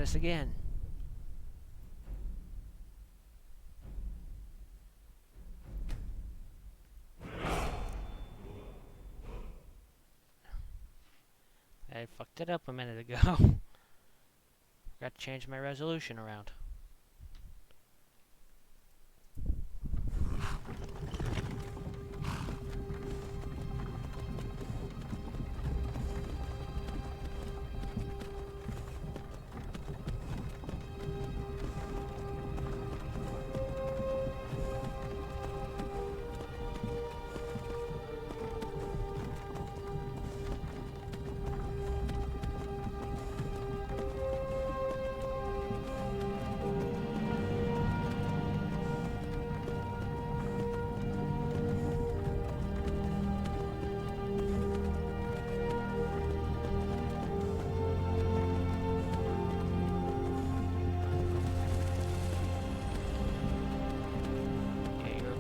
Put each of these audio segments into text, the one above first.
this again. I fucked it up a minute ago. Got to change my resolution around.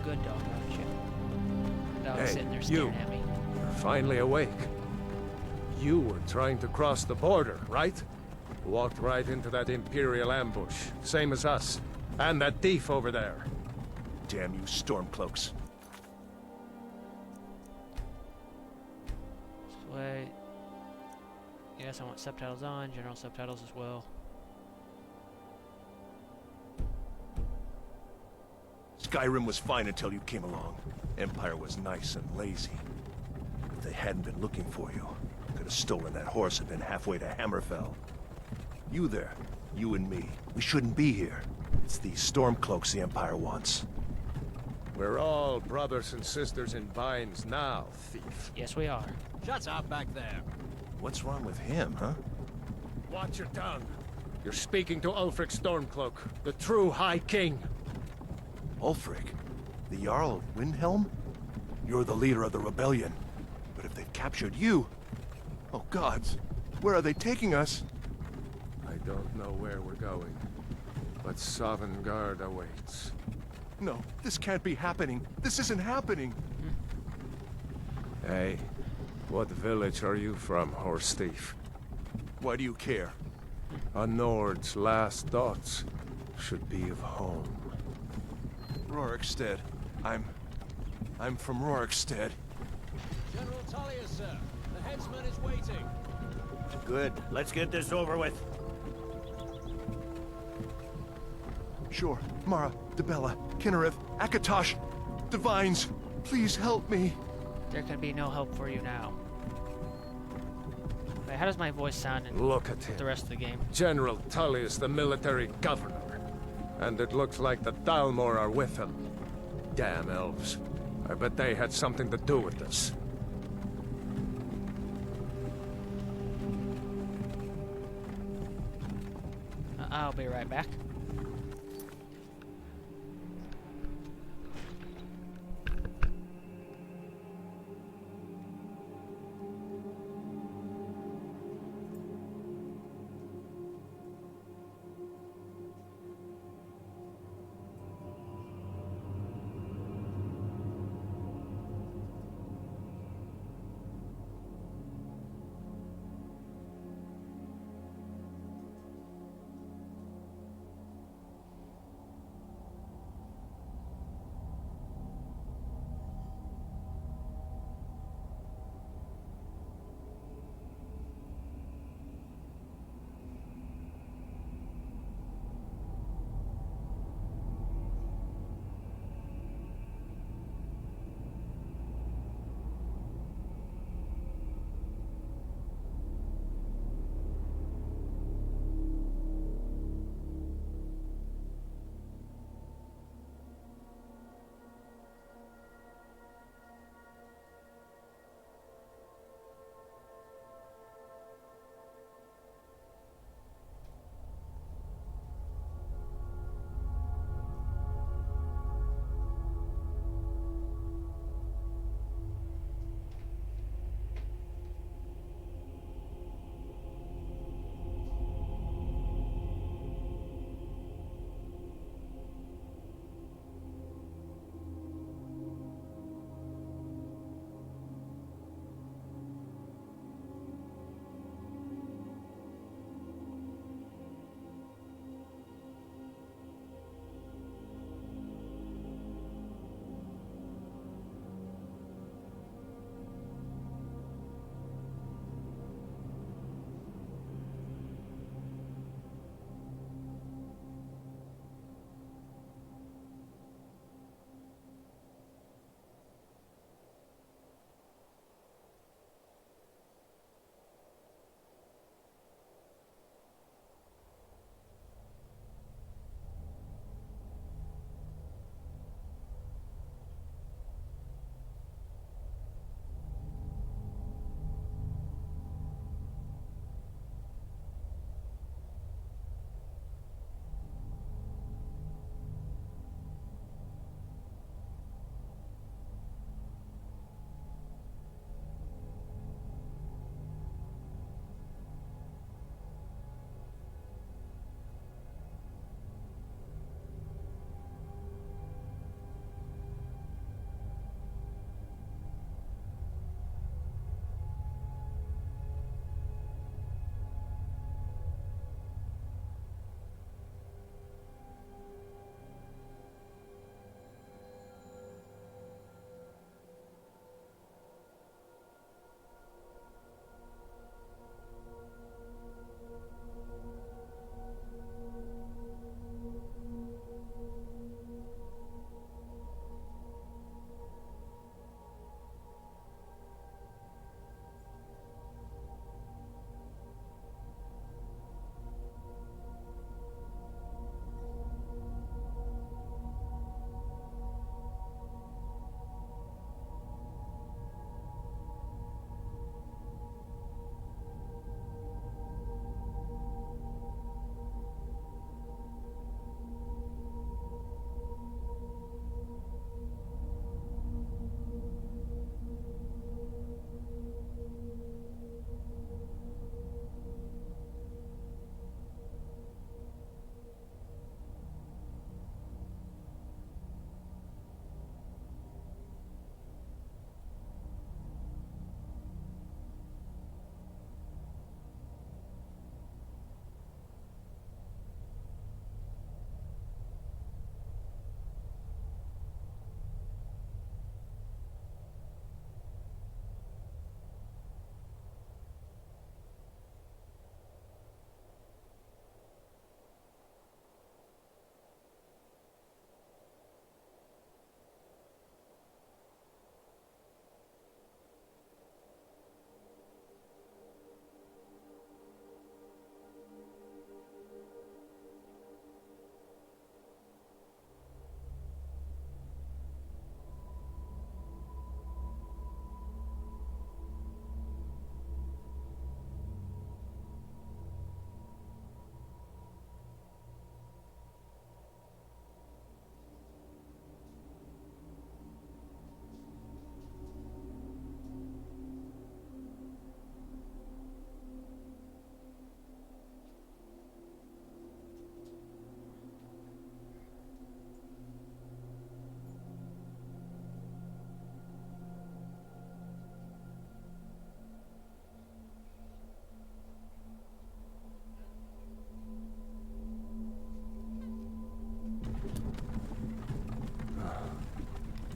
Good dog, aren't you? Dog Hey, sitting there staring you. at me. You're finally awake. You were trying to cross the border, right? Walked right into that Imperial ambush, same as us. And that thief over there. Damn you Stormcloaks. Wait. Yes, I want subtitles on, general subtitles as well. Skyrim was fine until you came along. Empire was nice and lazy. If they hadn't been looking for you, could have stolen that horse and been halfway to Hammerfell. You there, you and me, we shouldn't be here. It's these Stormcloaks the Empire wants. We're all brothers and sisters in binds now, thief. Yes, we are. Shut up back there. What's wrong with him, huh? Watch your tongue. You're speaking to Ulfric Stormcloak, the true High King. Ulfric? The Jarl of Windhelm? You're the leader of the rebellion. But if they've captured you... Oh gods, where are they taking us? I don't know where we're going, but Sovngarde awaits. No, this can't be happening. This isn't happening. Hey, what village are you from, horse thief? Why do you care? A Nord's last thoughts should be of home. Rorikstead. I'm from Rorikstead. General Talia, sir. The headsman is waiting. Good. Let's get this over with. Sure. Mara, Dibella, Kinnereth, Akatosh, Divines, please help me. There can be no help for you now. Wait, how does my voice sound in Look at him. the rest of the game? General Tullius, the military governor. And it looks like the Thalmor are with him. Damn elves. I bet they had something to do with this. I'll be right back.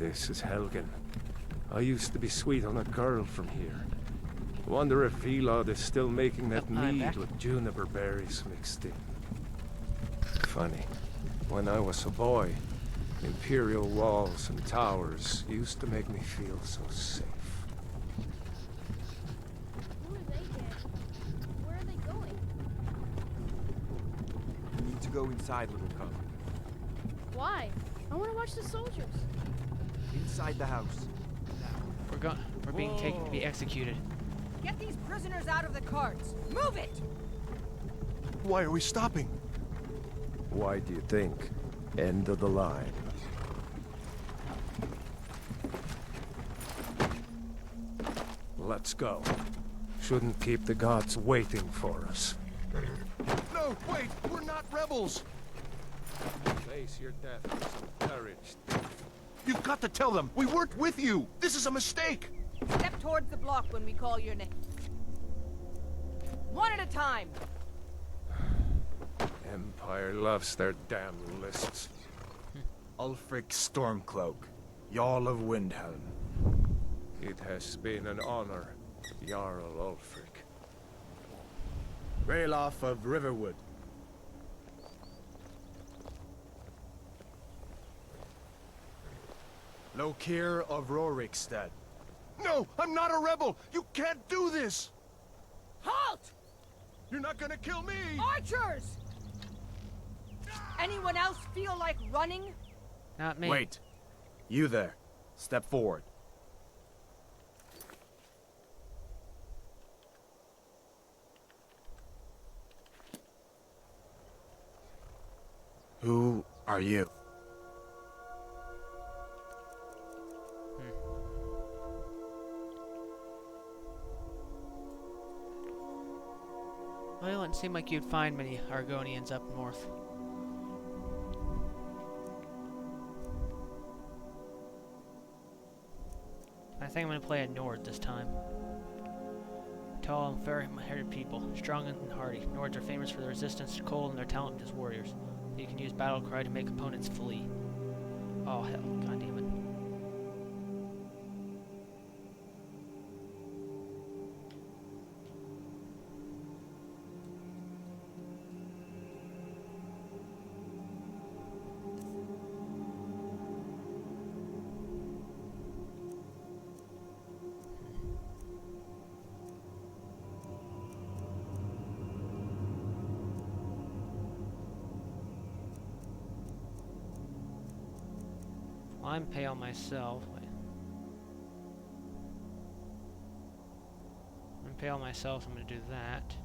This is Helgen. I used to be sweet on a girl from here. Wonder if Vilod is still making that I'm mead back. with juniper berries mixed in. Funny. When I was a boy, Imperial walls and towers used to make me feel so safe. Who are they, Daddy? Where are they going? You need to go inside, little cub. Why? I want to watch the soldiers. Inside the house. We're being taken to be executed. Get these prisoners out of the carts! Move it! Why are we stopping? Why do you think? End of the line. Let's go. Shouldn't keep the gods waiting for us. No, wait! We're not rebels! Face your death with some courage. You've got to tell them! We weren't with you! This is a mistake! Step towards the block when we call your name. One at a time! Empire loves their damn lists. Ulfric Stormcloak, Jarl of Windhelm. It has been an honor, Jarl Ulfric. Ralof of Riverwood. Lokir of Rorikstead. No! I'm not a rebel! You can't do this! Halt! You're not gonna kill me! Archers! Anyone else feel like running? Not me. Wait. You there. Step forward. Who are you? Well, it didn't seem like you'd find many Argonians up north. I think I'm gonna play a Nord this time. Tall and fair-haired people, strong and hardy. Nords are famous for their resistance to cold and their talent as warriors. You can use battle cry to make opponents flee. Oh hell, god damn it. I'm pale myself. Wait. I'm pale myself, so I'm gonna do that.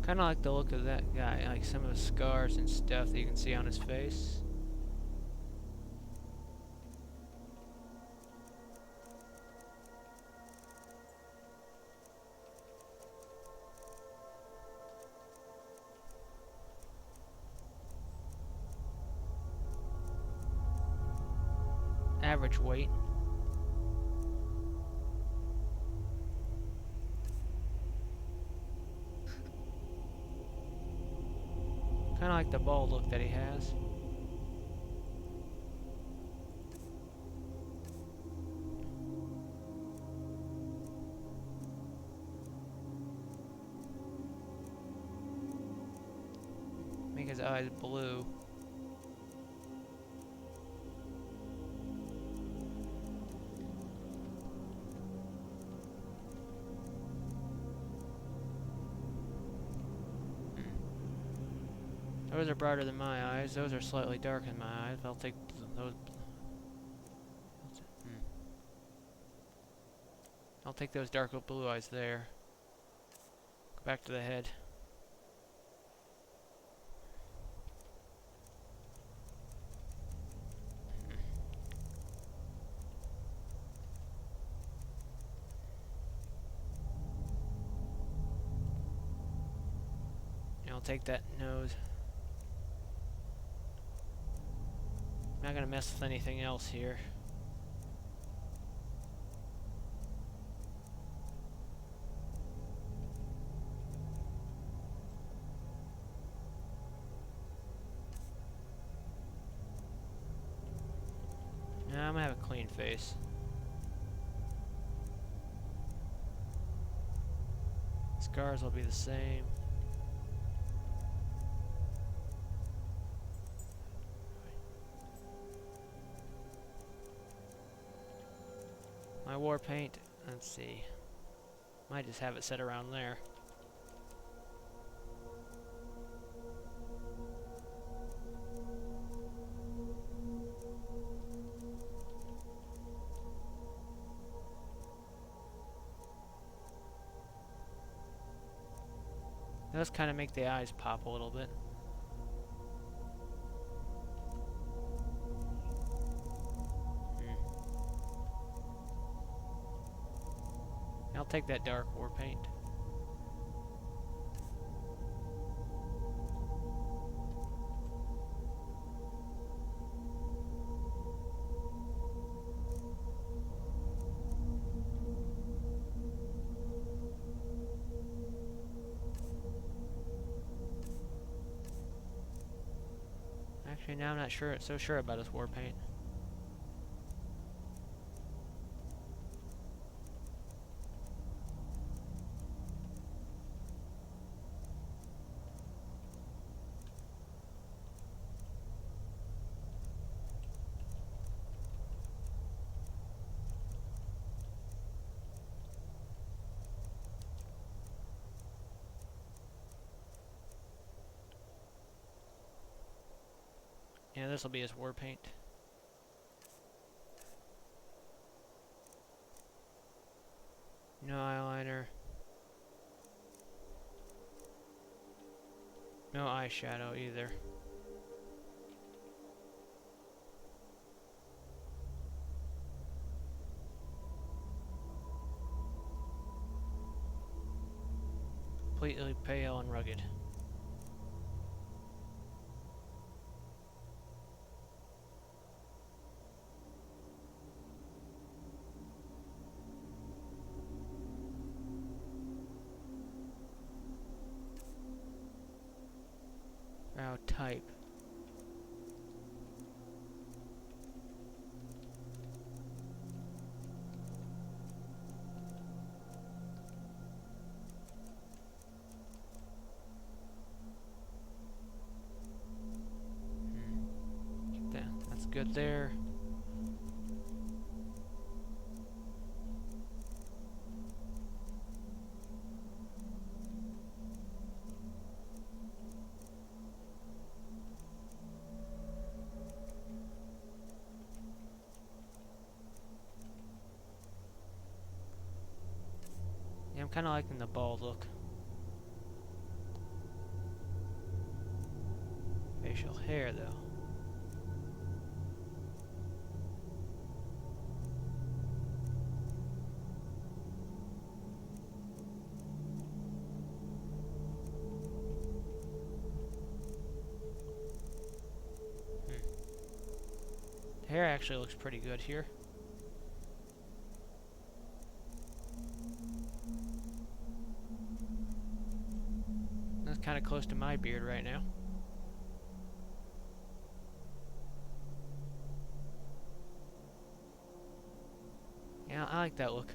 Kind of like the look of that guy, like some of the scars and stuff that you can see on his face. Average weight. Kind of like the bald look that he has. Make his eyes blue. Those are brighter than my eyes. Those are slightly darker than my eyes. I'll take those. I'll take those dark blue eyes there. Go back to the head. I'll take that nose. Not gonna mess with anything else here. Nah, I'm gonna have a clean face. Scars will be the same. My war paint, let's see. Might just have it set around there. Does kind of make the eyes pop a little bit. I'll take that dark war paint. Actually, now I'm not so sure about this war paint. Yeah, this will be his war paint. No eyeliner. No eyeshadow either. Completely pale and rugged. Brow type. That's good there. Yeah, I'm kind of liking the bald look. Facial hair, though. The hair actually looks pretty good here. That's kind of close to my beard right now. Yeah, I like that look.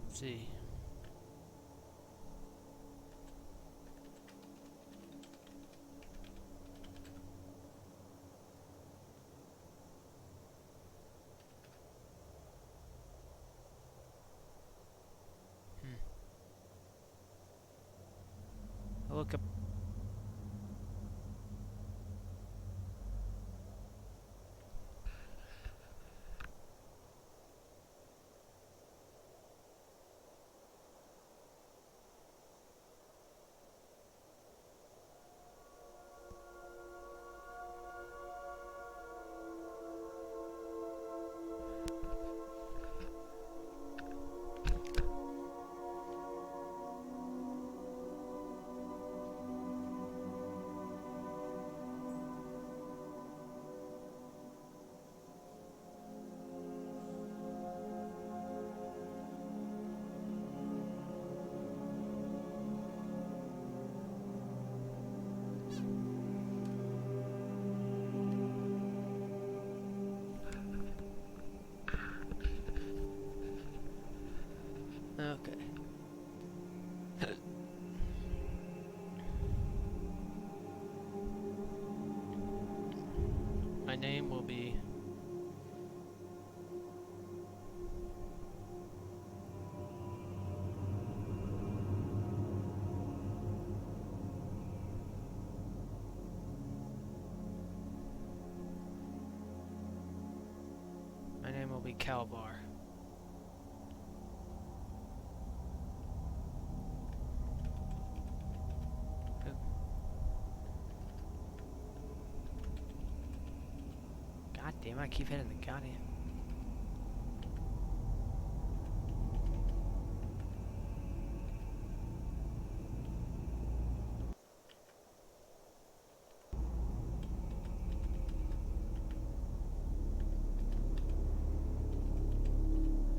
Let's see. I'll look up. My name will be... My name will be Calvar. God damn, I keep hitting the goddamn.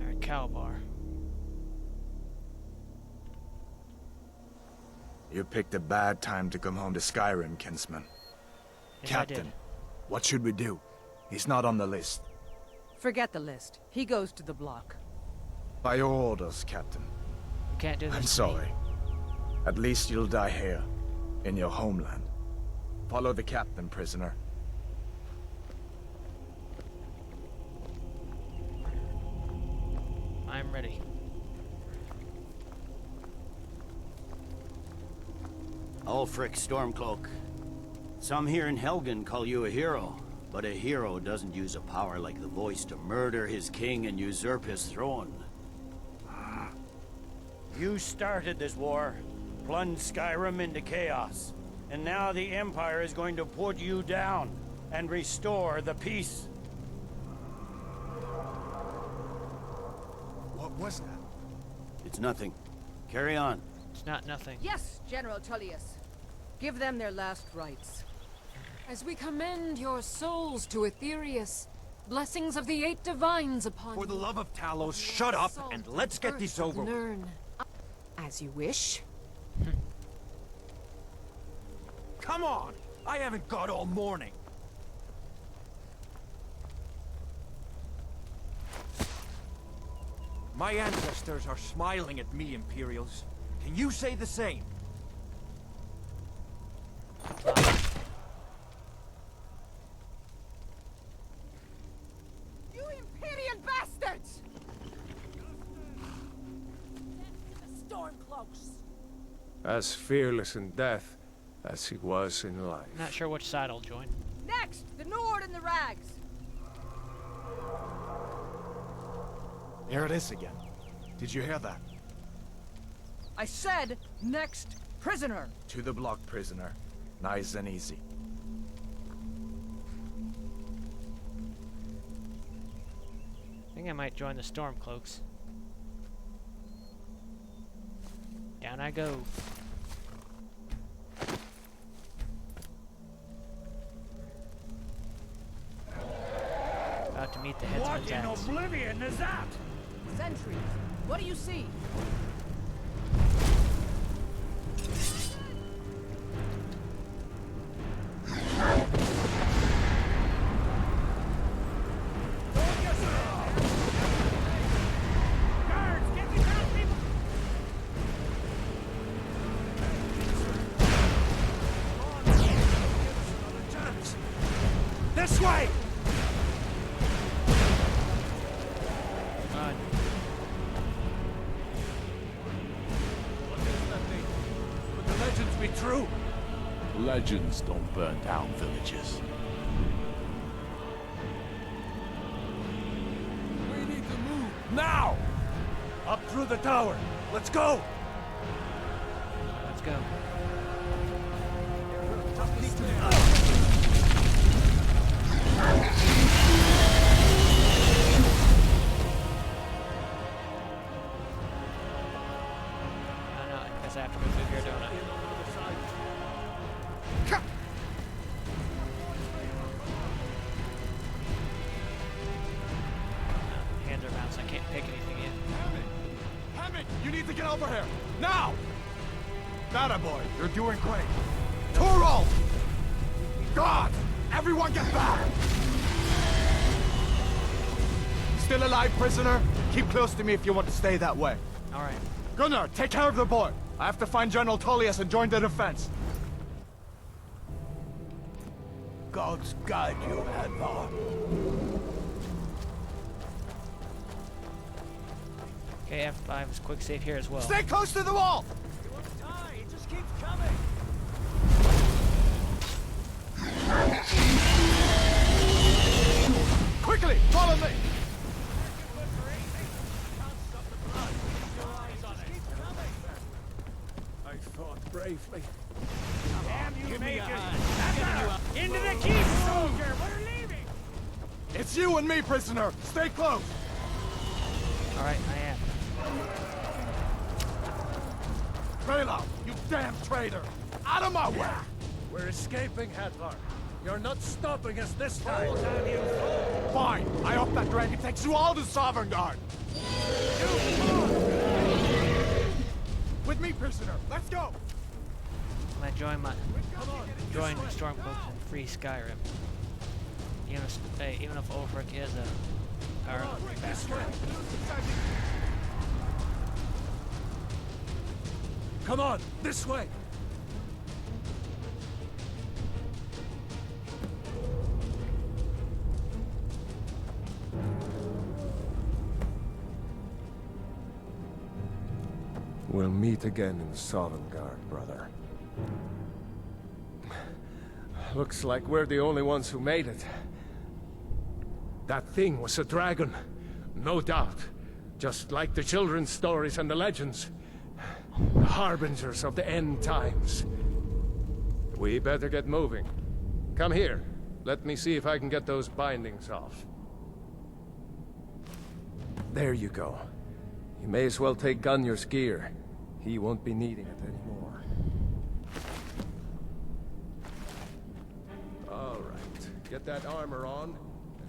Alright, Calvar. You picked a bad time to come home to Skyrim, kinsman. Yes, I Captain, did. what should we do? He's not on the list. Forget the list. He goes to the block. By your orders, Captain. You can't do this. I'm to me. sorry. At least you'll die here, in your homeland. Follow the captain, prisoner. I'm ready. Ulfric Stormcloak. Some here in Helgen call you a hero, but a hero doesn't use a power like the voice to murder his king and usurp his throne. You started this war, plunged Skyrim into chaos, and now the Empire is going to put you down and restore the peace. What was that? It's nothing. Carry on. It's not nothing. Yes, General Tullius. Give them their last rites. As we commend your souls to Aetherius, blessings of the eight divines upon you. For the love of Talos, shut up Salt and let's get earth this of over with. Nirn. As you wish. Come on! I haven't got all morning. My ancestors are smiling at me, Imperials. Can you say the same? You Imperial bastards! Stormcloaks! As fearless in death as he was in life. Not sure which side I'll join. Next, the Nord and the Rags. Here it is again. Did you hear that? I said, next prisoner. To the block, prisoner. Nice and easy. I think I might join the Stormcloaks. Down I go. About to meet the headsman's axe. oblivion is that? Sentries, what do you see? This way! God. Could the legends be true? Legends don't burn down villages. We need to move now! Up through the tower. Let's go! Let's go. I guess I have to move through here, don't I? Hands are bounced, I can't pick anything in. Hammond, you need to get over here! Now! That boy, you're doing great. Torald! God! Everyone get back! Still alive, prisoner? Keep close to me if you want to stay that way. Alright. Gunnar, take care of the boy. I have to find General Tullius and join the defense. gods guide you, Hadvar. Okay, F5 is quick save here as well. Stay close to the wall! You won't die, it just keeps coming! Quickly, follow me! I fought bravely. Damn you, Major! Into the keep, soldier! We're leaving! It's you and me, prisoner! Stay close! Alright, I am. Raylo, you damn traitor! Out of my way! We're escaping, Hadvar. You're not stopping us this time. Fine, I hope that dragon takes you all to Sovngarde! With me, prisoner! Let's go! I'm gonna join Stormcloaks and free Skyrim. Even if Ulfric is a powerful bastard. Come on, this way. We'll meet again in Sovngarde, brother. Looks like we're the only ones who made it. That thing was a dragon, no doubt. Just like the children's stories and the legends. The harbingers of the end times. We better get moving. Come here. Let me see if I can get those bindings off. There you go. You may as well take Gunnar's gear. He won't be needing it anymore. All right. Get that armor on,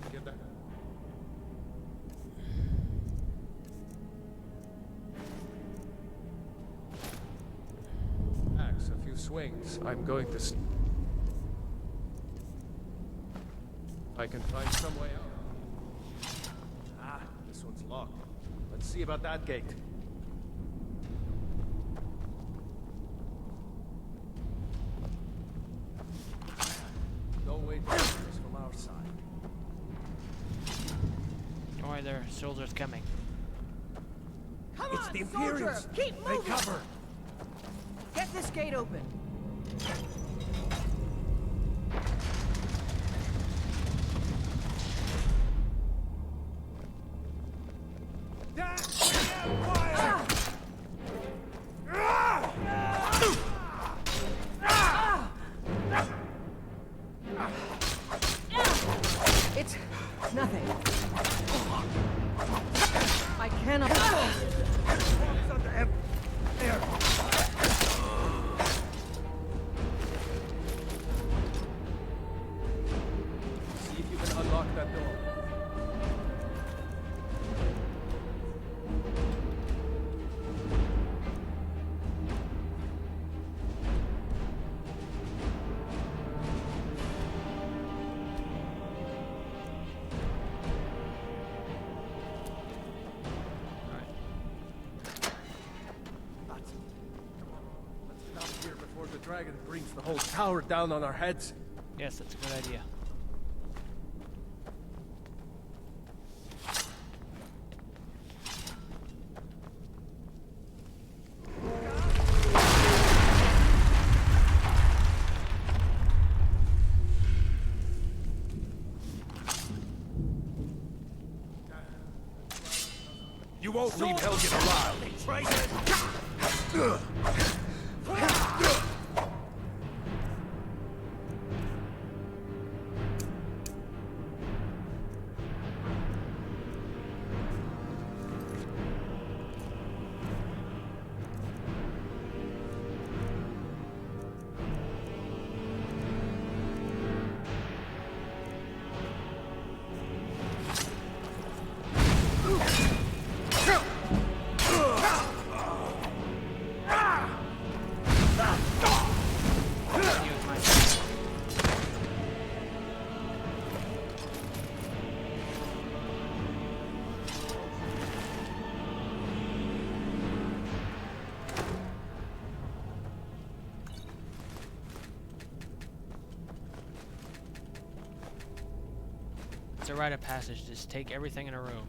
and get that... Axe, a few swings. I'm going to... I can find some way out. Ah, this one's locked. Let's see about that gate. No way dangerous from our side. Don't worry, there are soldiers coming. Come It's on, the soldier! Imperials. Keep They moving! cover. Get this gate open. It's nothing. I cannot. See if you can unlock that door. Let's get out of here before the dragon brings the whole tower down on our heads. Yes, that's a good idea. You won't leave Helgen alive, traitor! It's a rite of passage. Just take everything in a room.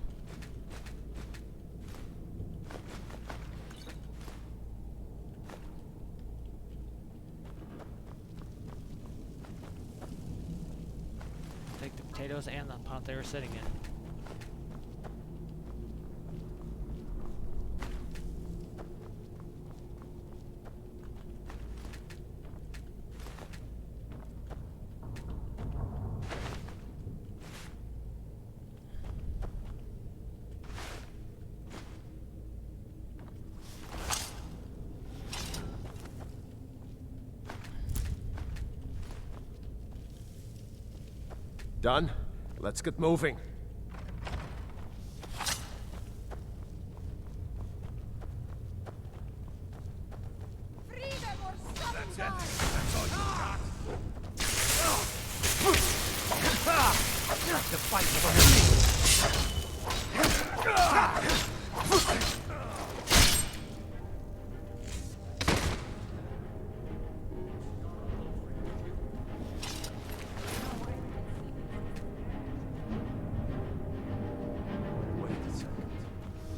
Take the potatoes and the pot they were sitting in. Done? Let's get moving.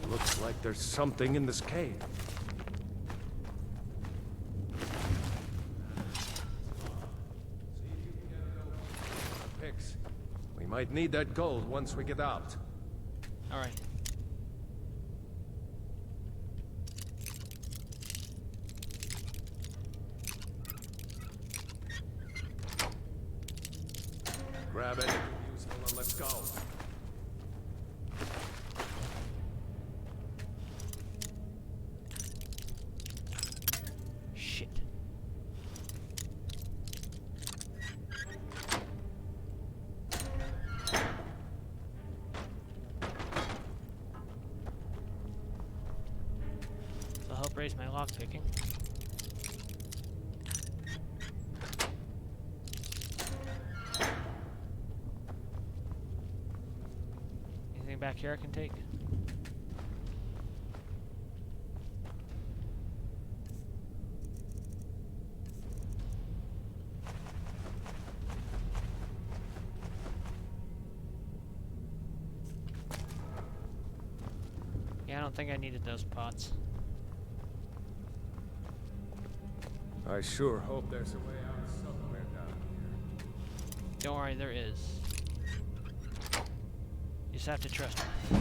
Looks like there's something in this cave. Picks. We might need that gold once we get out. All right. Grab anything useful and let's go. Shit. This'll help raise my lockpicking. Anything back here I can take? Yeah, I don't think I needed those pots. I sure hope there's a way out somewhere down here. Don't worry, there is. You just have to trust me.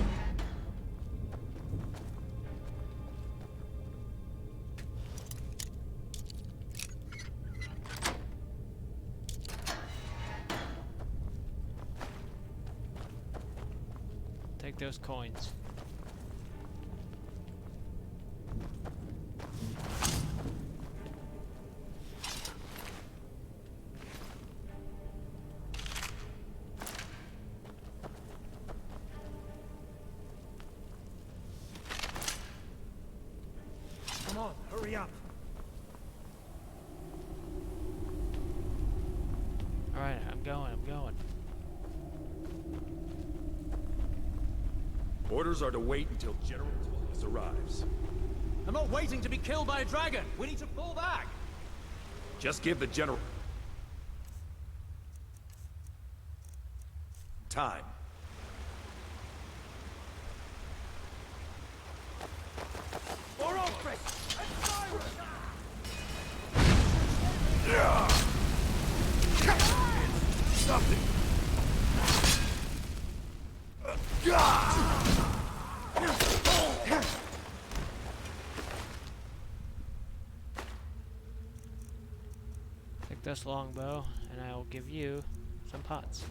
Take those coins. Come on, hurry up. Alright, I'm going. Orders are to wait until General Tullius arrives. I'm not waiting to be killed by a dragon. We need to fall back. Just give the General time. For Ulfric! Something. Take this longbow, and I will give you some pots.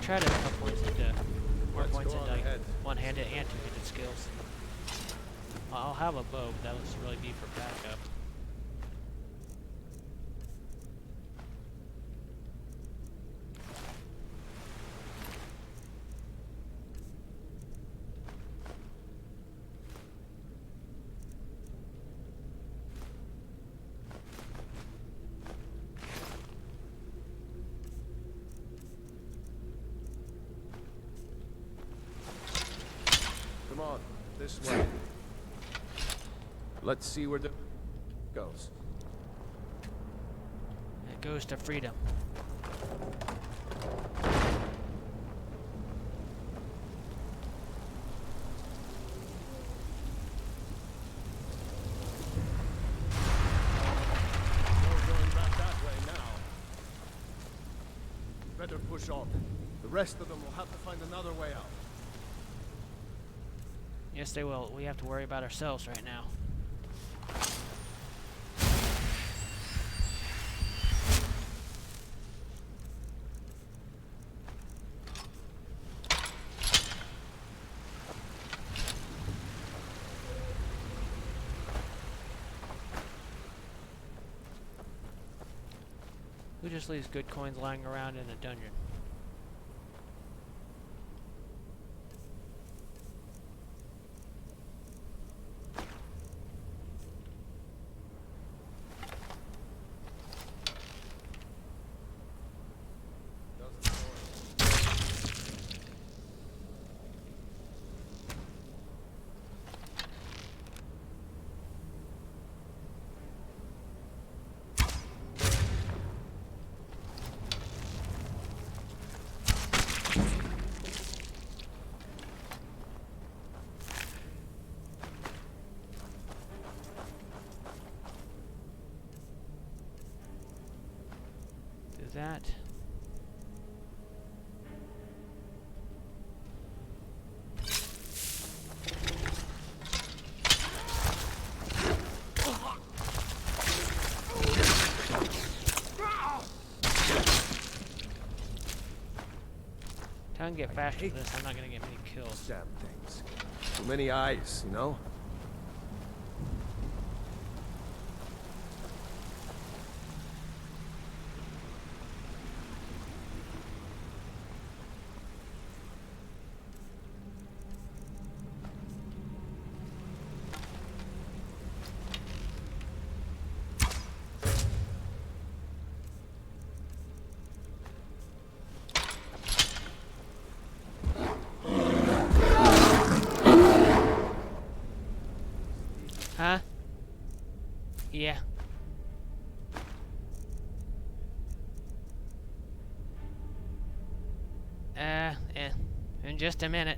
Try to put points into more points into like one-handed and two-handed skills. Well, I'll have a bow, but that will really be for backup. this way. Let's see where the goes. It goes to freedom. No going back that way now. Better push on. The rest of them will have to find another way out. Yes, they will. We have to worry about ourselves right now. Who just leaves good coins lying around in a dungeon? That. If I can get faster than this, I'm not gonna get many kills. Damn things. Too many eyes, you know? Huh? Yeah. In just a minute.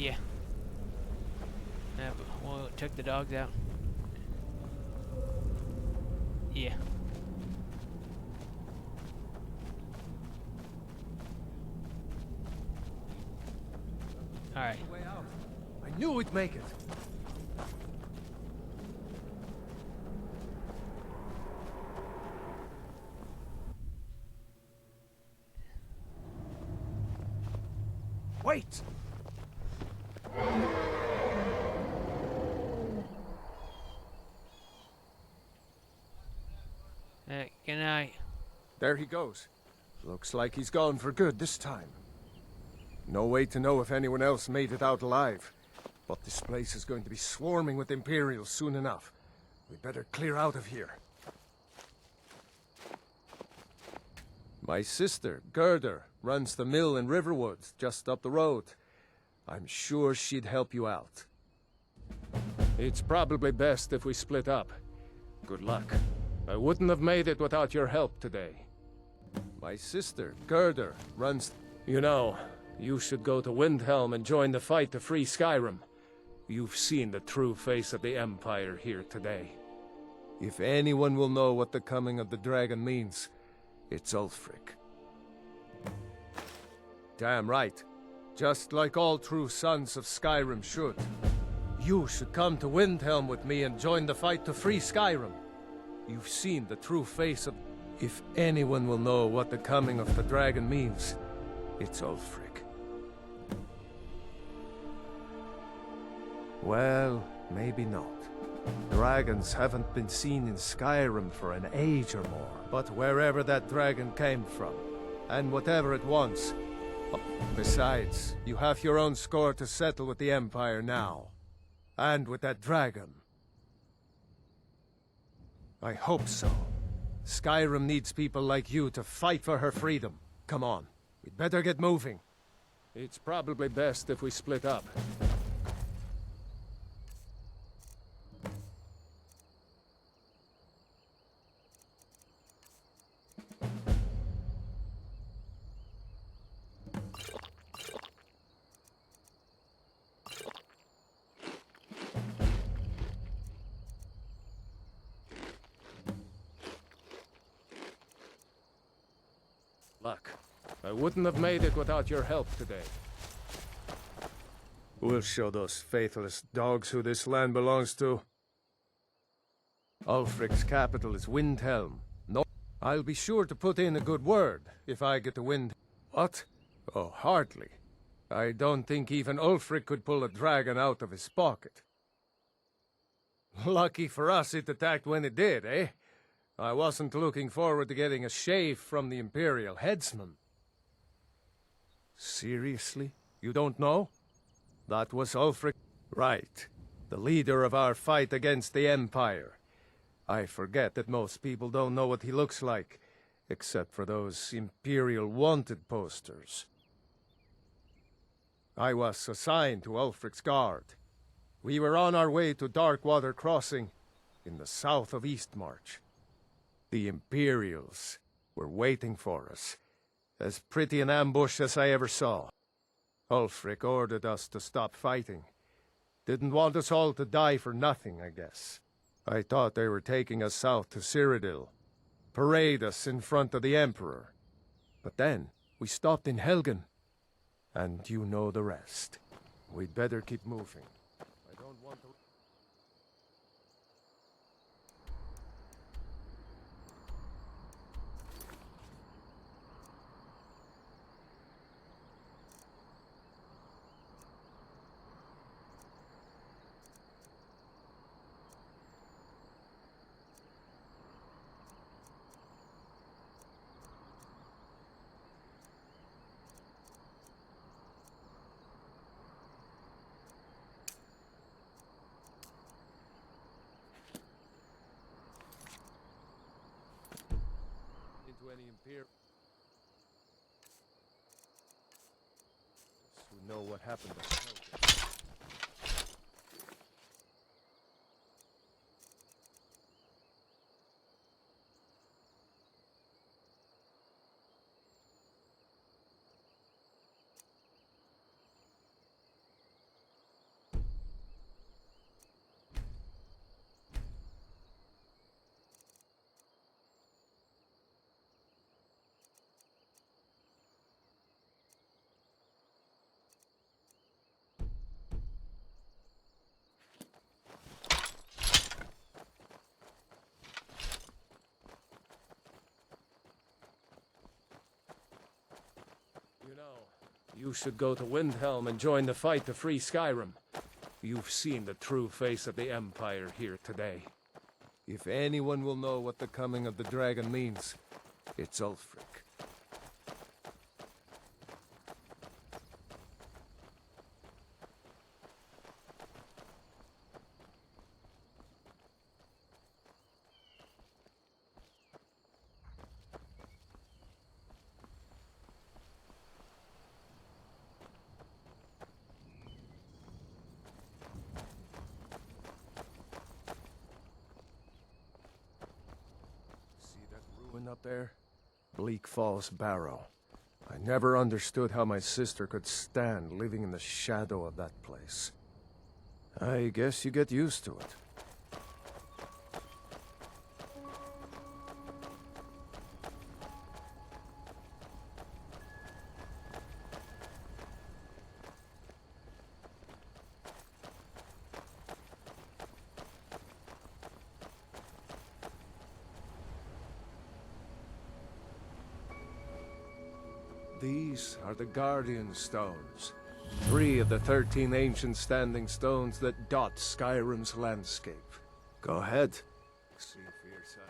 Yeah. Well, it took the dogs out. Yeah. Alright. I knew we'd make it. Wait! Good night. There he goes. Looks like he's gone for good this time. No way to know if anyone else made it out alive. But this place is going to be swarming with Imperials soon enough. We'd better clear out of here. My sister, Gerda, runs the mill in Riverwood, just up the road. I'm sure she'd help you out. It's probably best if we split up. Good luck. I wouldn't have made it without your help today. My sister, Gerda, runs... You know, you should go to Windhelm and join the fight to free Skyrim. You've seen the true face of the Empire here today. If anyone will know what the coming of the dragon means, it's Ulfric. Damn right. Just like all true sons of Skyrim should. You should come to Windhelm with me and join the fight to free Skyrim. You've seen the true face of... If anyone will know what the coming of the dragon means, it's Ulfric. Well, maybe not. Dragons haven't been seen in Skyrim for an age or more. But wherever that dragon came from, and whatever it wants... Besides, you have your own score to settle with the Empire now. And with that dragon. I hope so. Skyrim needs people like you to fight for her freedom. Come on, we'd better get moving. It's probably best if we split up. Luck. I wouldn't have made it without your help today. We'll show those faithless dogs who this land belongs to. Ulfric's capital is Windhelm. No, I'll be sure to put in a good word if I get to Wind... What? Oh, hardly. I don't think even Ulfric could pull a dragon out of his pocket. Lucky for us it attacked when it did, eh? I wasn't looking forward to getting a shave from the Imperial headsman. Seriously? You don't know? That was Ulfric. Right. The leader of our fight against the Empire. I forget that most people don't know what he looks like, except for those Imperial wanted posters. I was assigned to Ulfric's guard. We were on our way to Darkwater Crossing, in the south of Eastmarch. The Imperials were waiting for us. As pretty an ambush as I ever saw. Ulfric ordered us to stop fighting. Didn't want us all to die for nothing, I guess. I thought they were taking us south to Cyrodiil. Parade us in front of the Emperor. But then, we stopped in Helgen. And you know the rest. We'd better keep moving. I don't want to... Any Imperial who know what happened to Helgen. know. You should go to Windhelm and join the fight to free Skyrim. You've seen the true face of the Empire here today. If anyone will know what the coming of the dragon means, it's Ulfric. Up there? Bleak Falls Barrow. I never understood how my sister could stand living in the shadow of that place. I guess you get used to it. These are the Guardian Stones. 3 of the 13 ancient standing stones that dot Skyrim's landscape. Go ahead. See for yourself.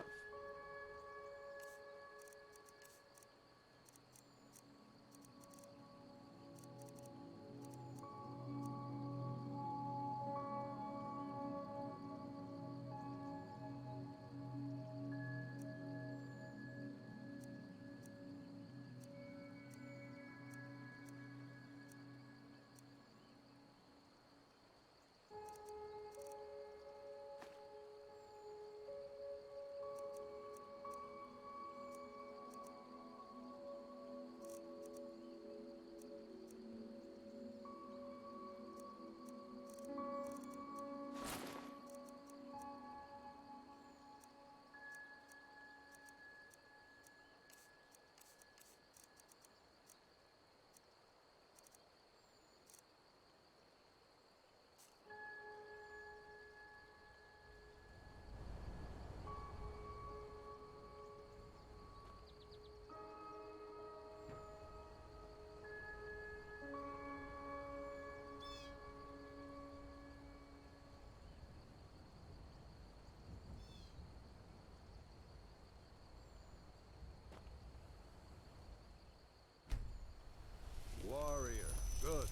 Warrior, good.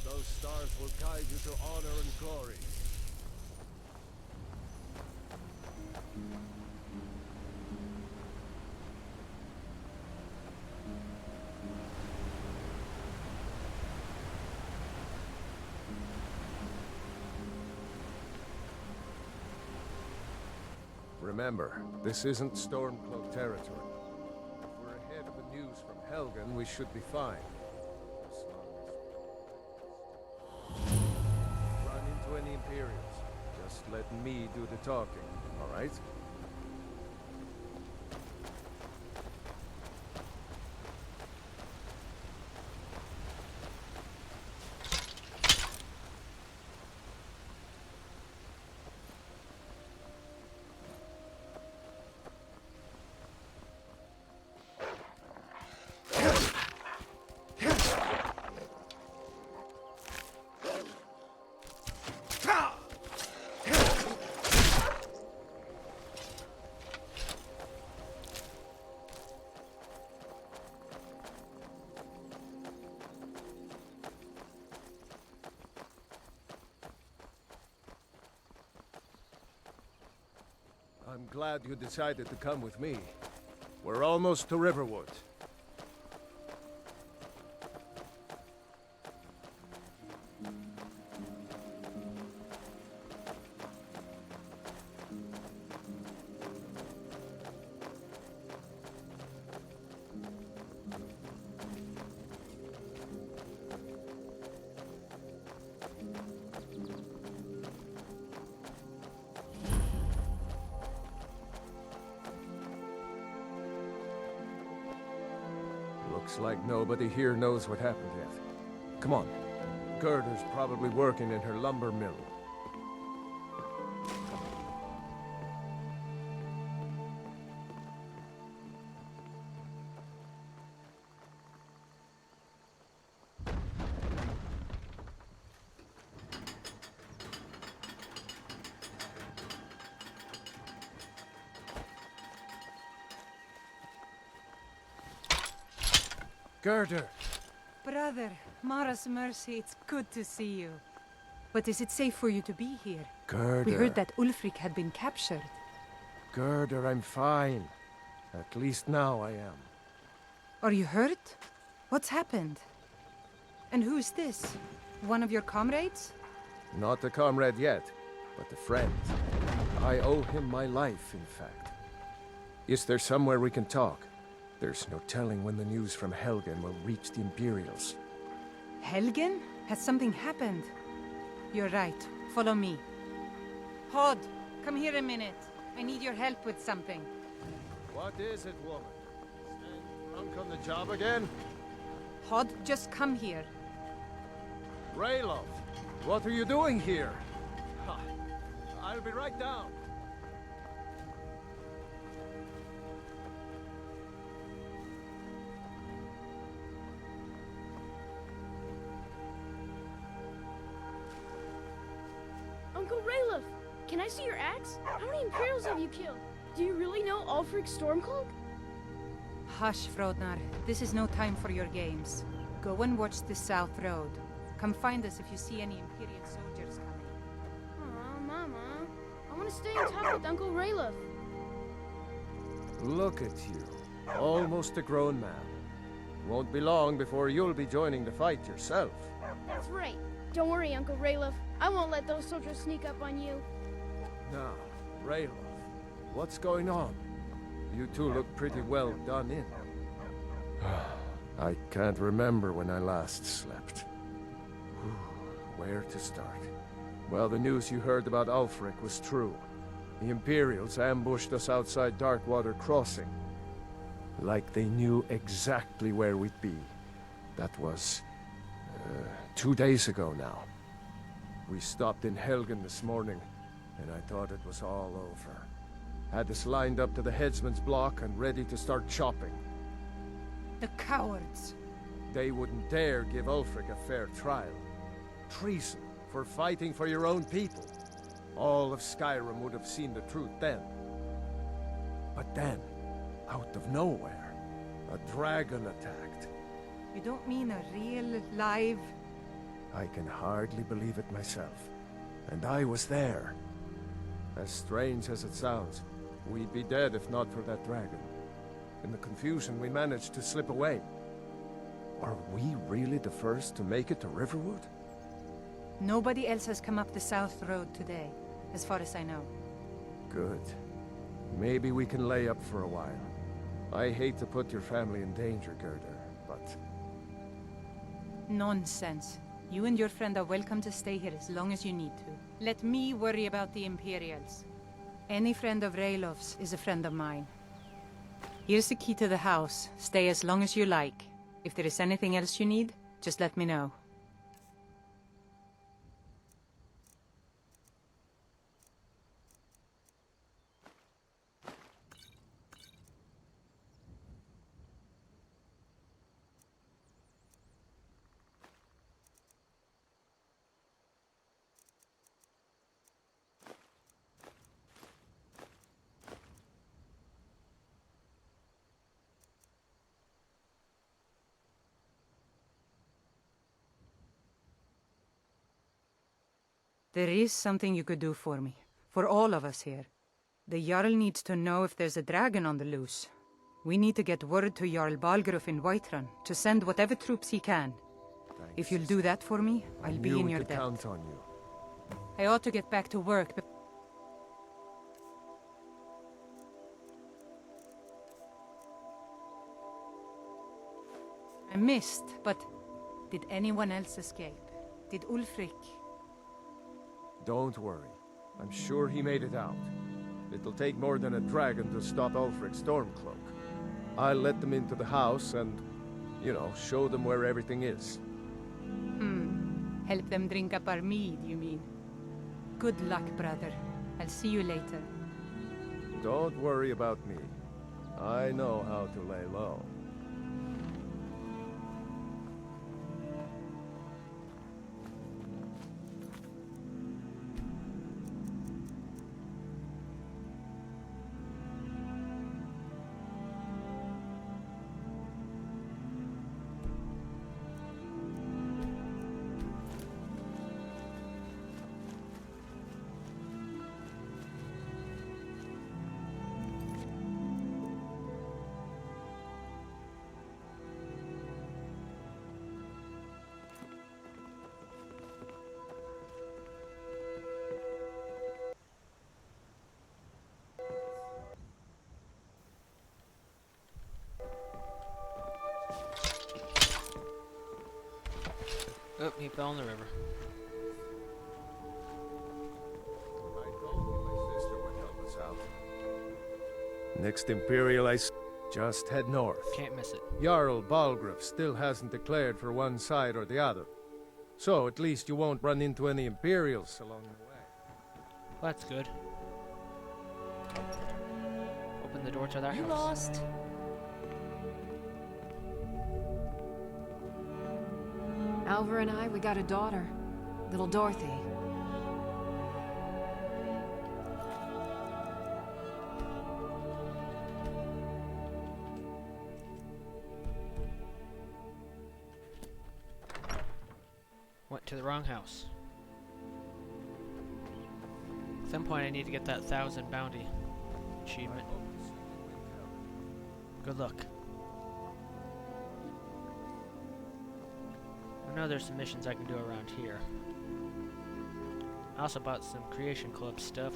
Those stars will guide you to honor and glory. Remember, this isn't Stormcloak territory. If we're ahead of the news from Helgen, we should be fine. Run into any Imperials. Just let me do the talking, all right? I'm glad you decided to come with me. We're almost to Riverwood. Looks like nobody here knows what happened yet. Come on. Gerda's probably working in her lumber mill. Girder! Brother, Mara's mercy, it's good to see you. But is it safe for you to be here? Girder! We heard that Ulfric had been captured. Girder, I'm fine. At least now I am. Are you hurt? What's happened? And who's this? One of your comrades? Not a comrade yet, but a friend. I owe him my life, in fact. Is there somewhere we can talk? There's no telling when the news from Helgen will reach the Imperials. Helgen? Has something happened? You're right. Follow me. Hod, come here a minute. I need your help with something. What is it, woman? Staying drunk on the job again? Hod, just come here. Raylov, what are you doing here? Ha, I'll be right down. Uncle Rayleigh, can I see your axe? How many Imperials have you killed? Do you really know Ulfric Stormcloak? Hush, Frodnar. This is no time for your games. Go and watch the South Road. Come find us if you see any Imperial soldiers coming. Aw, Mama. I want to stay and talk with Uncle Rayleigh. Look at you. Almost a grown man. Won't be long before you'll be joining the fight yourself. That's right. Don't worry, Uncle Rayleigh. I won't let those soldiers sneak up on you. Now, Raylov, what's going on? You two look pretty well done in. I can't remember when I last slept. Where to start? Well, the news you heard about Ulfric was true. The Imperials ambushed us outside Darkwater Crossing. Like they knew exactly where we'd be. That was... 2 days ago now. We stopped in Helgen this morning, and I thought it was all over. Had us lined up to the headsman's block and ready to start chopping. The cowards. They wouldn't dare give Ulfric a fair trial. Treason for fighting for your own people. All of Skyrim would have seen the truth then. But then, out of nowhere, a dragon attacked. You don't mean a real, live... I can hardly believe it myself. And I was there. As strange as it sounds, we'd be dead if not for that dragon. In the confusion, we managed to slip away. Are we really the first to make it to Riverwood? Nobody else has come up the South Road today, as far as I know. Good. Maybe we can lay up for a while. I hate to put your family in danger, Gerda, but... Nonsense. You and your friend are welcome to stay here as long as you need to. Let me worry about the Imperials. Any friend of Raylov's is a friend of mine. Here's the key to the house. Stay as long as you like. If there is anything else you need, just let me know. There is something you could do for me. For all of us here. The Jarl needs to know if there's a dragon on the loose. We need to get word to Jarl Balgruuf in Whiterun to send whatever troops he can. Thanks. If you'll do that for me, I'll be in your debt. Count on you. I ought to get back to work, but... I missed, but... Did anyone else escape? Did Ulfric? Don't worry. I'm sure he made it out. It'll take more than a dragon to stop Ulfric Stormcloak. I'll let them into the house and, you know, show them where everything is. Help them drink up our mead, you mean? Good luck, brother. I'll see you later. Don't worry about me. I know how to lay low. Oh, he fell in the river. I told you my sister would help us out. Next Imperial just head north. Can't miss it. Jarl Balgruuf still hasn't declared for one side or the other. So at least you won't run into any Imperials along the way. Well, that's good. Open the door to their You house. lost. Alvar and I, we got a daughter. Little Dorothy. Went to the wrong house. At some point I need to get that 1,000 bounty achievement. Good luck. I know there's some missions I can do around here. I also bought some Creation Club stuff.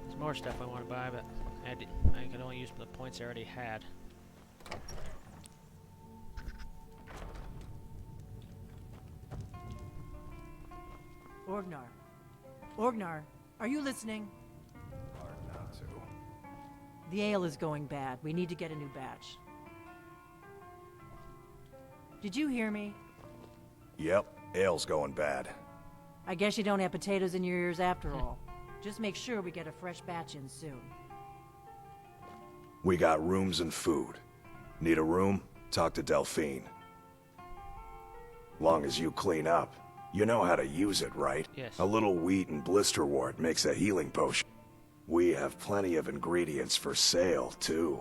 There's more stuff I want to buy, but I could only use the points I already had. Orgnar. Orgnar, are you listening? Hard not to. The ale is going bad. We need to get a new batch. Did you hear me? Yep, ale's going bad. I guess you don't have potatoes in your ears after all. Just make sure we get a fresh batch in soon. We got rooms and food. Need a room? Talk to Delphine. Long as you clean up. You know how to use it, right? Yes. A little wheat and blisterwort makes a healing potion. We have plenty of ingredients for sale, too.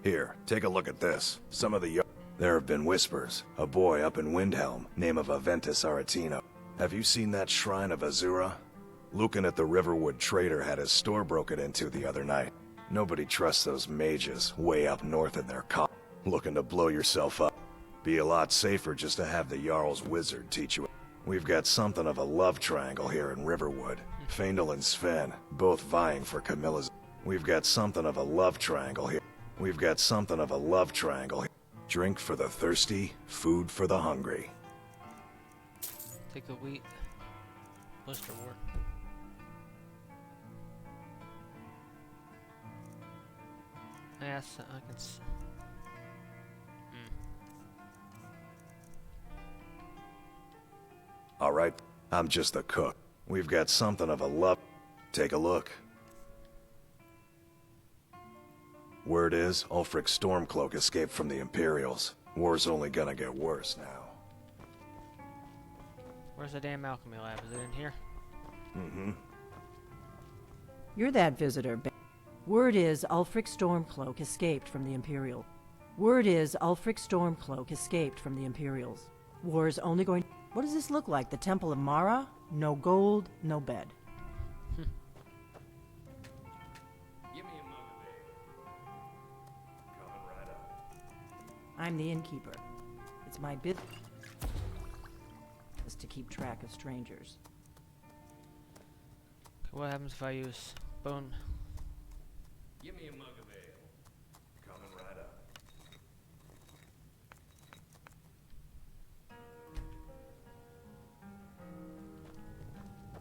Here, take a look at this. Some of the... There have been whispers. A boy up in Windhelm, name of Aventus Aretino. Have you seen that shrine of Azura? Lucan at the Riverwood Trader had his store broken into the other night. Nobody trusts those mages way up north in their looking to blow yourself up. Be a lot safer just to have the Jarl's wizard teach you. We've got something of a love triangle here in Riverwood. Faendal and Sven, both vying for Camilla's. We've got something of a love triangle here. We've got something of a love triangle here. Drink for the thirsty, food for the hungry. Take the wheat. Blister wart. Yes, I can s All right, I'm just the cook. We've got something of a love. Take a look. Word is, Ulfric Stormcloak escaped from the Imperials. War's only gonna get worse now. Where's the damn alchemy lab? Is it in here? Mm-hmm. You're that visitor. Word is Ulfric Stormcloak escaped from the Imperial. Word is Ulfric Stormcloak escaped from the Imperials. War's only going... What does this look like? The Temple of Mara? No gold, no bed. Give me a mug of ale. Coming right up. I'm the innkeeper. It's my business to keep track of strangers. What happens if I use bone? Give me a mug of ale. Coming right up.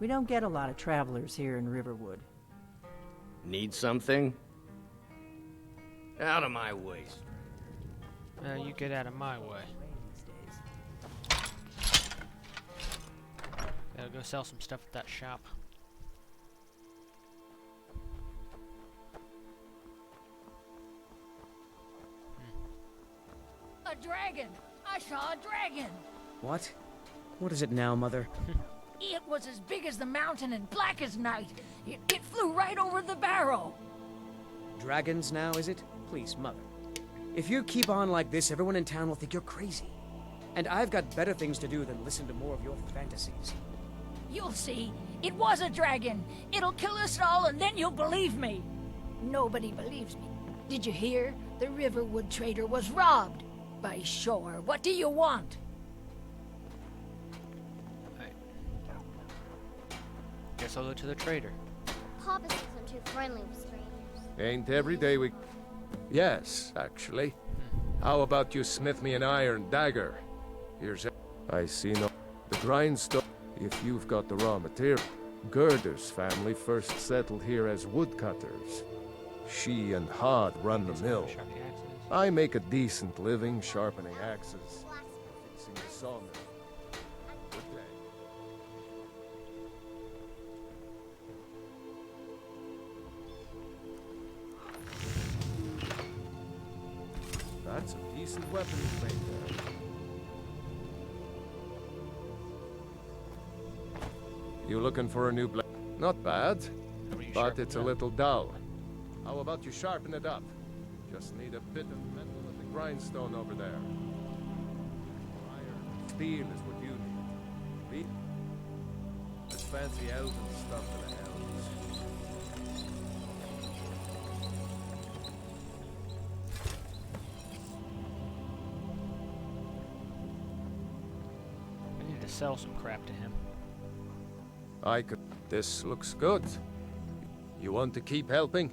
We don't get a lot of travelers here in Riverwood. Need something? Out of my way, stranger. You get out of my way. Gotta go sell some stuff at that shop. A dragon! I saw a dragon! What? What is it now, Mother? It was as big as the mountain and black as night. It flew right over the barrow. Dragons now, is it? Please, Mother. If you keep on like this, everyone in town will think you're crazy. And I've got better things to do than listen to more of your fantasies. You'll see. It was a dragon. It'll kill us all and then you'll believe me. Nobody believes me. Did you hear? The Riverwood trader was robbed. By shore. What do you want? Guess I'll go to the trader. Papa says I'm too friendly with strangers. Ain't every day we... Yes, actually. How about you smith me an iron dagger? Here's it. I see no... The grindstone, if you've got the raw material. Gerder's family first settled here as woodcutters. She and Hod run the mill. I make a decent living sharpening axes, fixing the sawmill. Good day. That's a decent weapon you made there. You looking for a new blade? Not bad, but it's a little dull. How about you sharpen it up? Just need a bit of metal at the grindstone over there. Iron, steel is what you need. This fancy elven stuff for the elves. I need to sell some crap to him. I could... This looks good. You want to keep helping?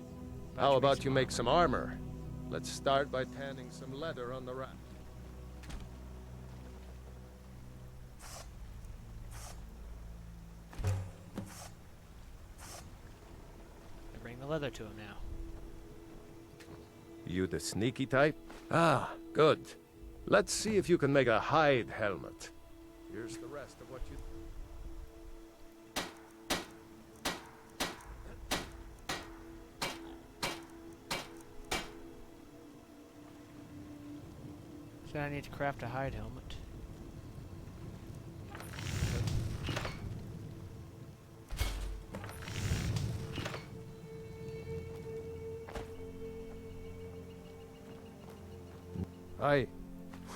How about you make some armor? Let's start by tanning some leather on the rack. Bring the leather to him now. You the sneaky type? Ah, good. Let's see if you can make a hide helmet. Here's the rest of what you... So I need to craft a hide helmet.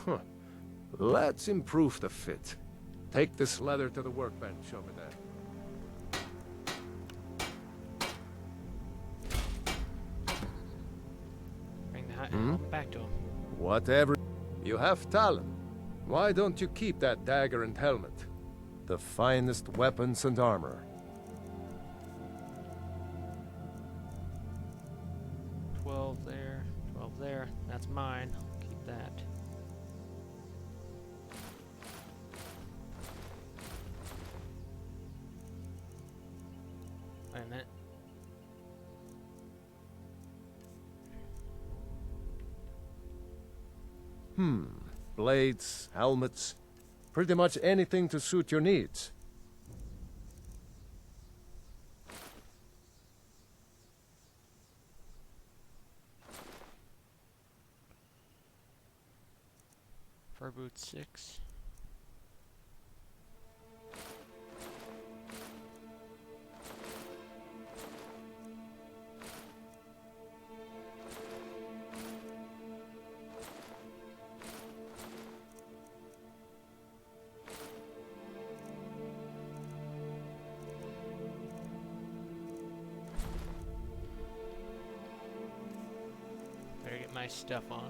Huh. Let's improve the fit. Take this leather to the workbench over there. Bring the hide helmet back to him. Whatever. You have talent. Why don't you keep that dagger and helmet? The finest weapons and armor. 12 there, 12 there. That's mine. I'll keep that. Wait a minute. Blades, helmets, pretty much anything to suit your needs. Fur boots 6. Better get my stuff on.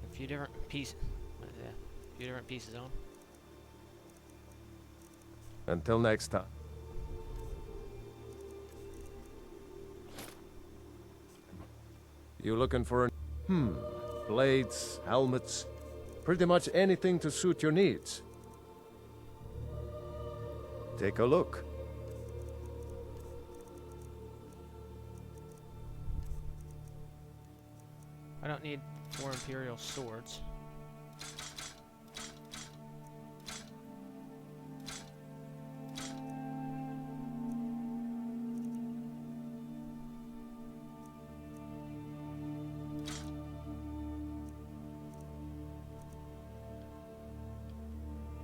A few different pieces. Yeah, a few different pieces on. Until next time. You looking for a... Blades, helmets, pretty much anything to suit your needs. Take a look. I don't need 4 Imperial swords.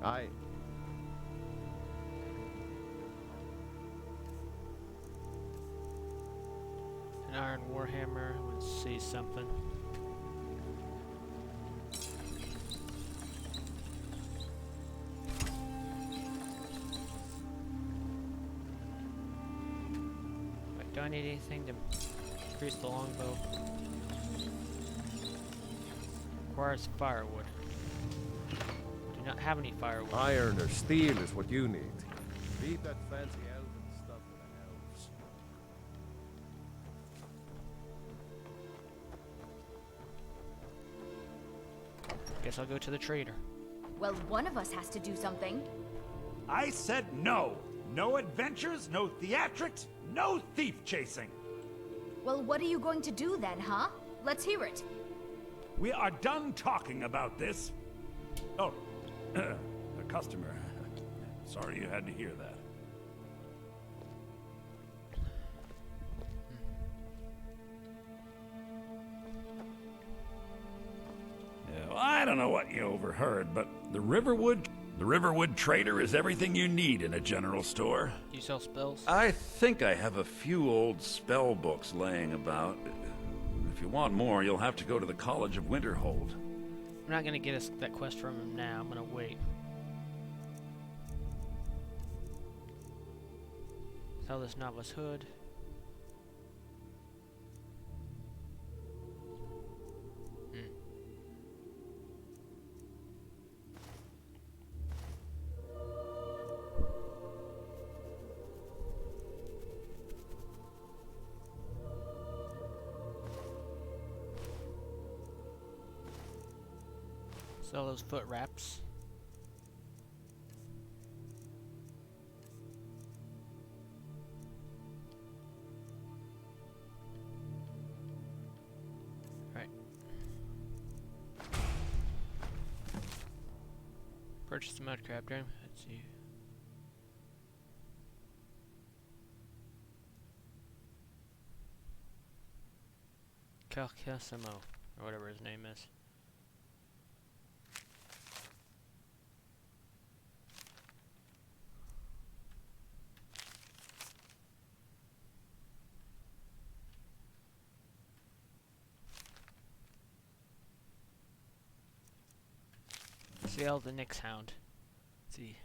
Aye. An iron warhammer. Let's see something. Wait, do I need anything to increase the longbow? Requires firewood. Do not have any firewood. Iron or steel is what you need. Leave that fancy elven stuff for the elves. Guess I'll go to the trader. Well, one of us has to do something. I said no. No adventures, no theatrics, no thief chasing. Well, what are you going to do then, huh? Let's hear it. We are done talking about this. Oh, a customer. Sorry you had to hear that. Yeah, well, I don't know what you overheard, but the Riverwood Trader is everything you need in a general store. Do you sell spells? I think I have a few old spell books laying about. If you want more, you'll have to go to the College of Winterhold. I'm not gonna get us that quest from him now. I'm gonna wait. Sell this novice hood. Sell those foot wraps. Right. Purchase the mud crab dream. Let's see. Calcasimo, or whatever his name is. Sale the Nyx Hound. Let's see.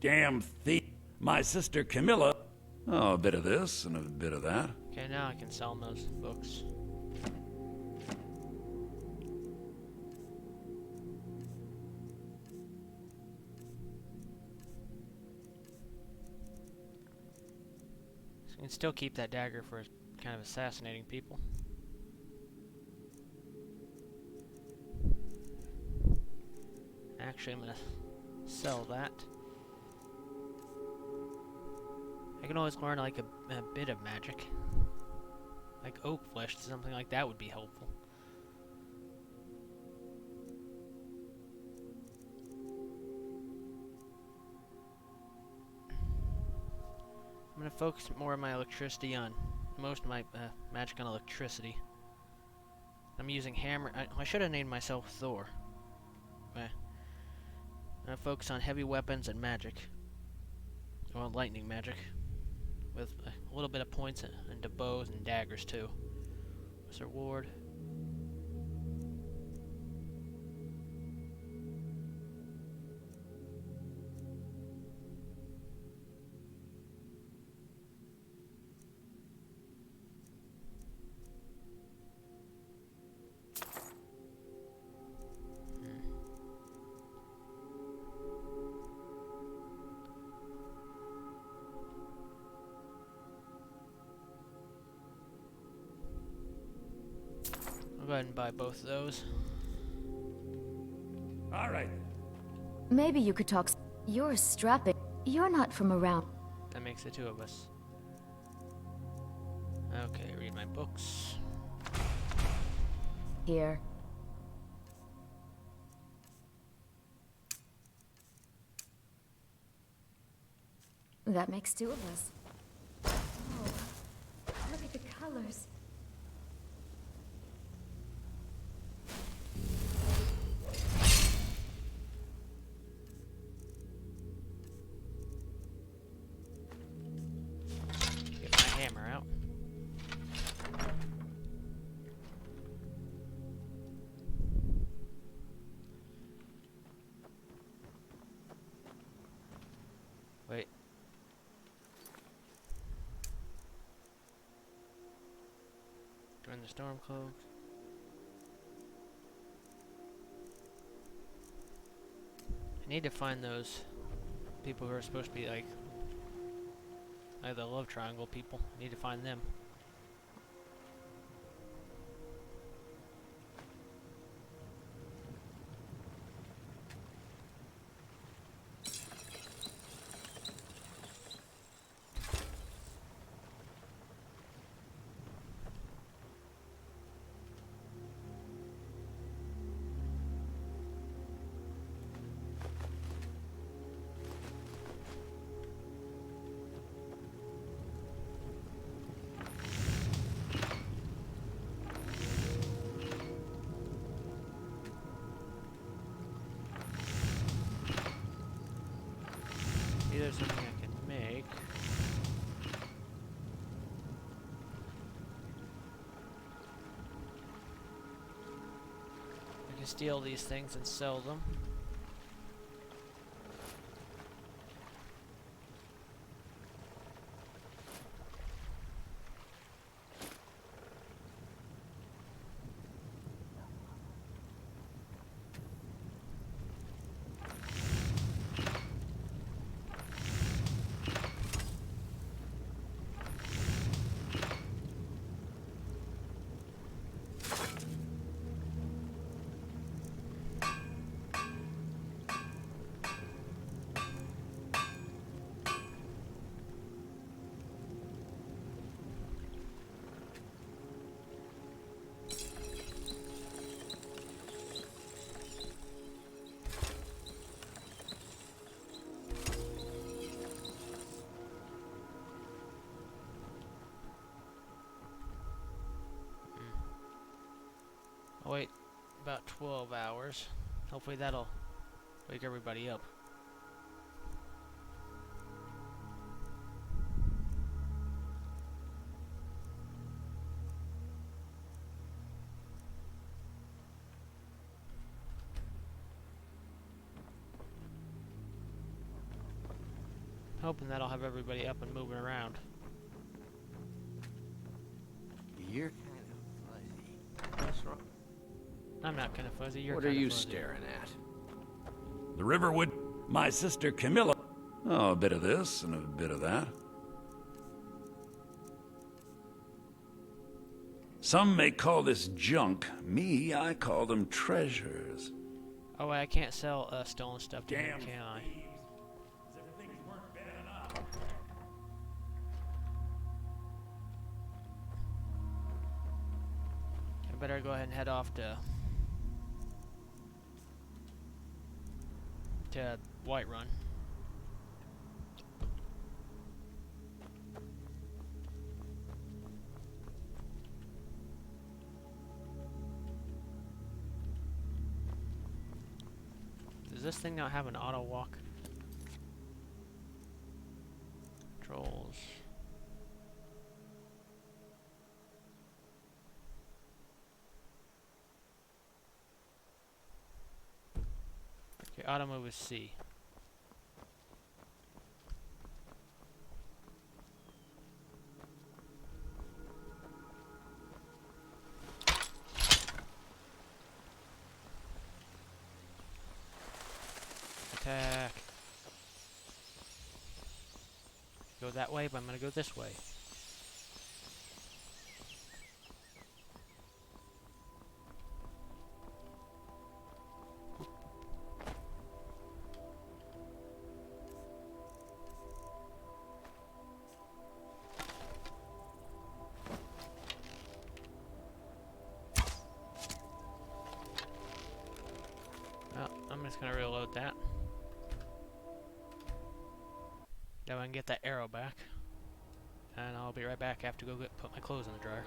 Damn thief. My sister Camilla. Oh, a bit of this and a bit of that. Okay, now I can sell him those books. So I can still keep that dagger for kind of assassinating people. Actually, I'm gonna sell that. I can always learn like a bit of magic. Like oak flesh, something like that would be helpful. I'm gonna focus more of my electricity on, most of my magic on electricity. I'm using hammer. I should have named myself Thor. I'm gonna focus on heavy weapons and magic. Well, lightning magic. With a little bit of points into bows and daggers too. What's the reward? I'll go ahead and buy both of those. All right. Maybe you could talk. You're strapping. You're not from around. That makes the two of us. Okay, read my books. Here. That makes two of us. Oh, look at the colors. Get my hammer out. Wait. Join the Stormcloak. I need to find those people who are supposed to be like the love triangle people. Need to find them. Maybe there's something I can make. I can steal these things and sell them. I'll wait about 12 hours. Hopefully that'll wake everybody up. Hoping that'll have everybody up and moving around. You're kind of fuzzy. What's wrong? I'm not kind of fuzzy, you're What kind are of you fuzzy. staring at? The Riverwood. My sister Camilla. Oh, a bit of this and a bit of that. Some may call this junk. Me, I call them treasures. Oh wait, I can't sell stolen stuff to him, Damn can I? thieves. As if things weren't bad enough. I better go ahead and head off to Whiterun. Does this thing not have an auto walk? Controls. Okay, auto move is C. Attack. Go that way, but I'm gonna go this way. Well, I'm just gonna reload that. Now I can get that arrow back. And I'll be right back. I have to go put my clothes in the dryer.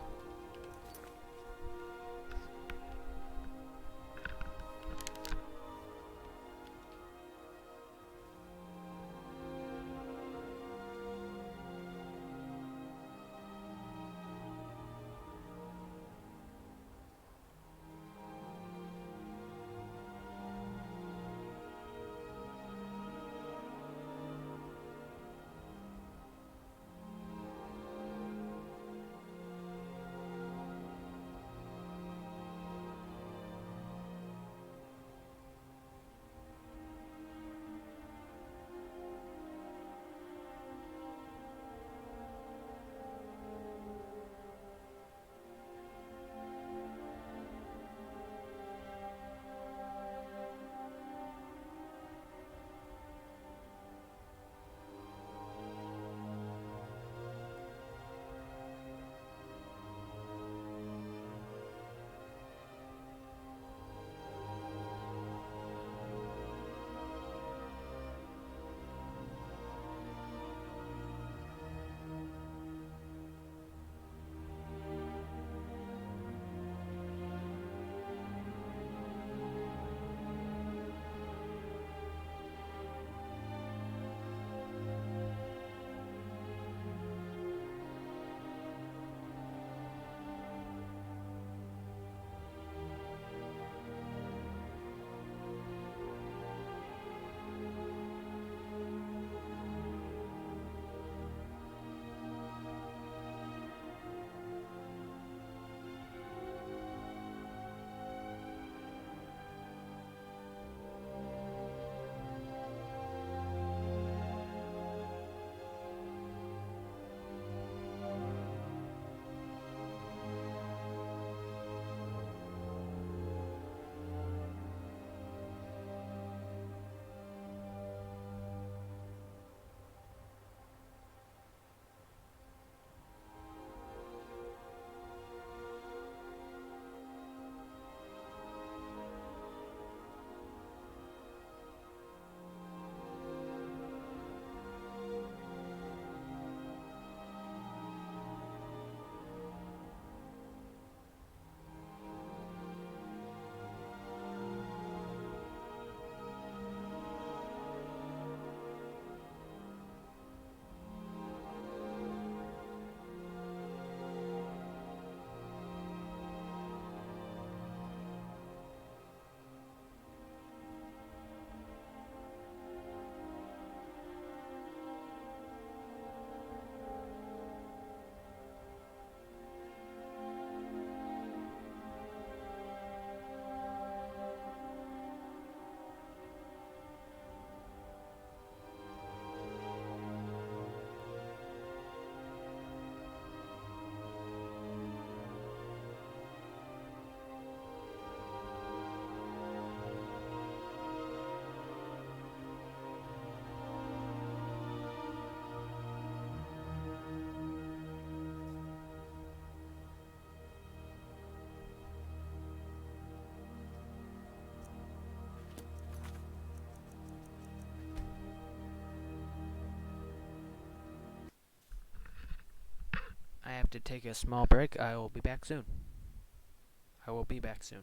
have to take a small break. I will be back soon. I will be back soon.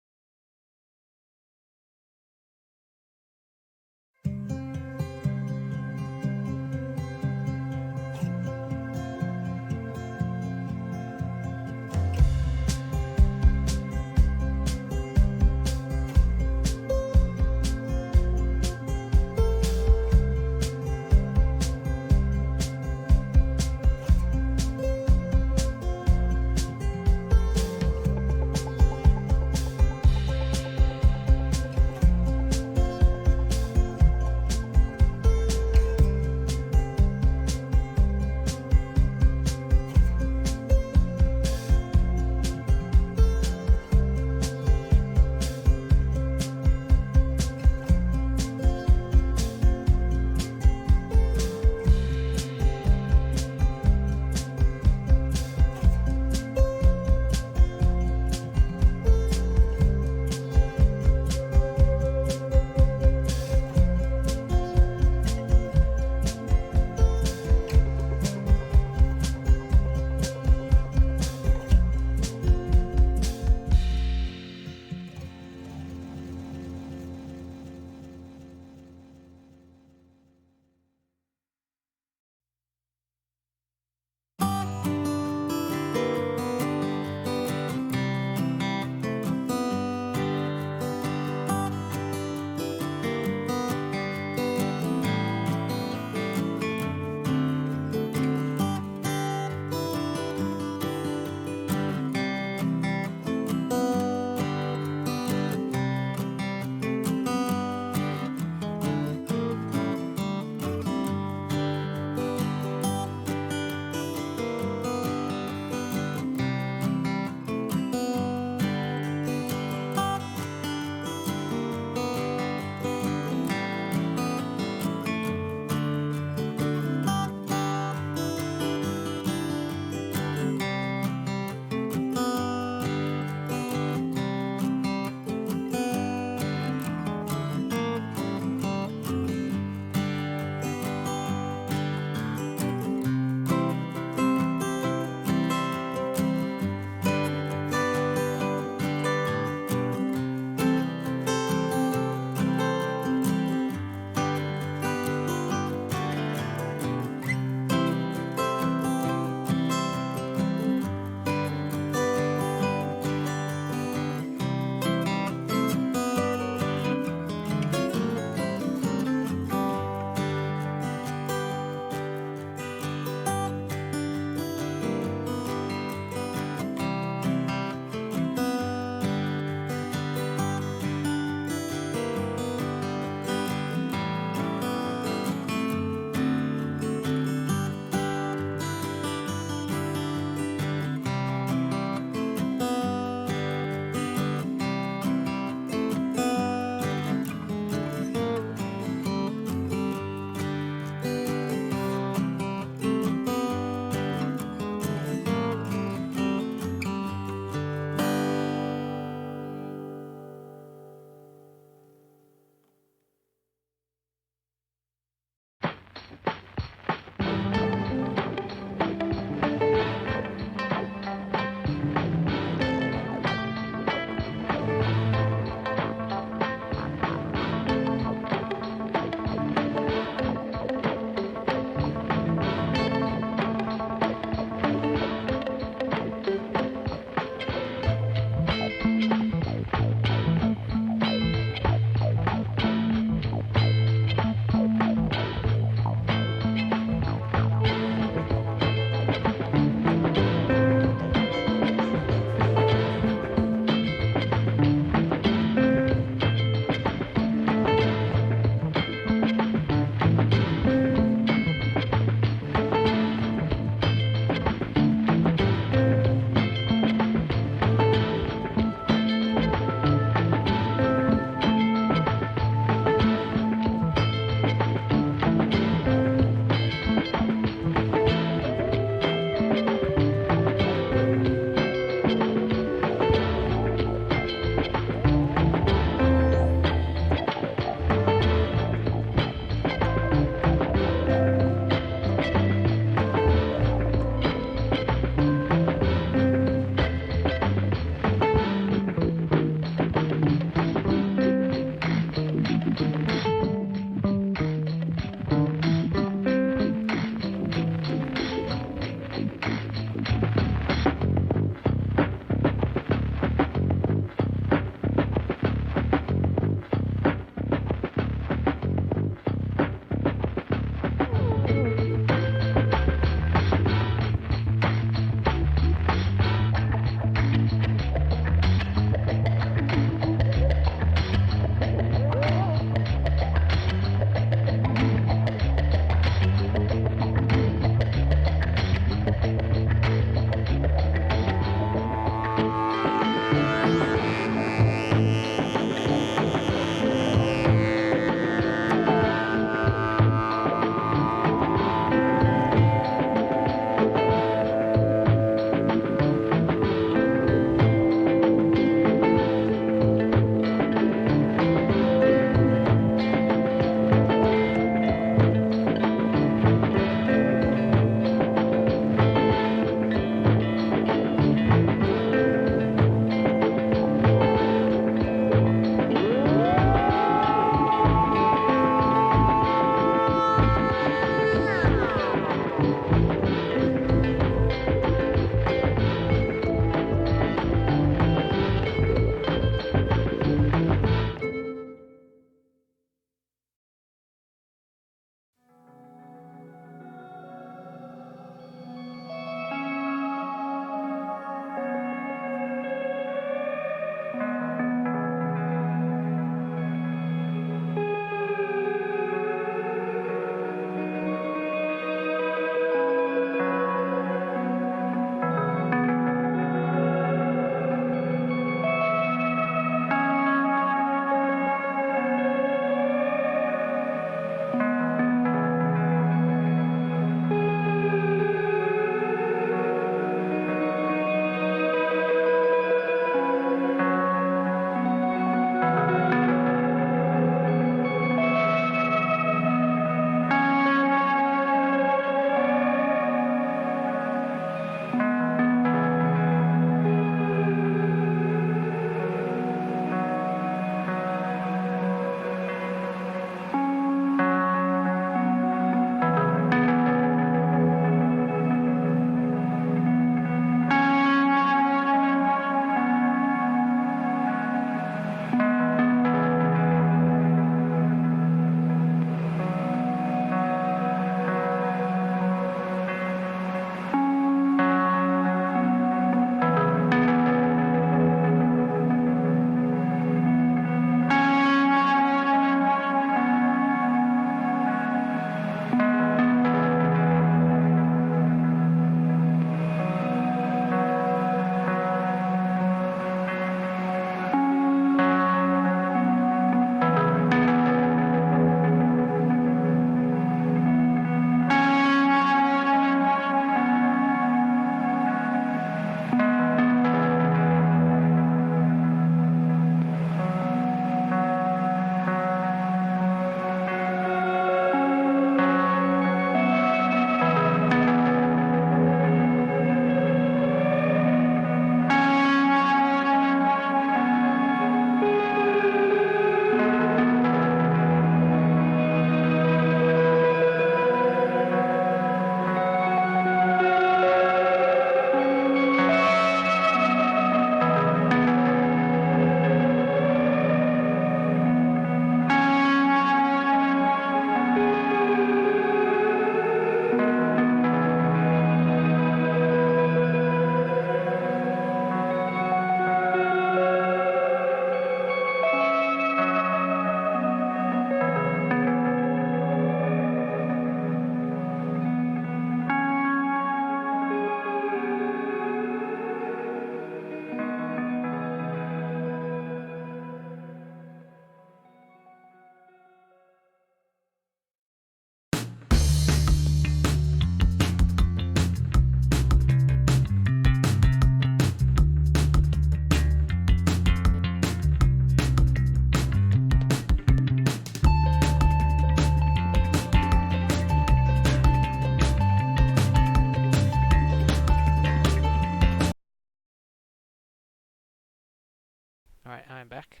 Alright, I'm back.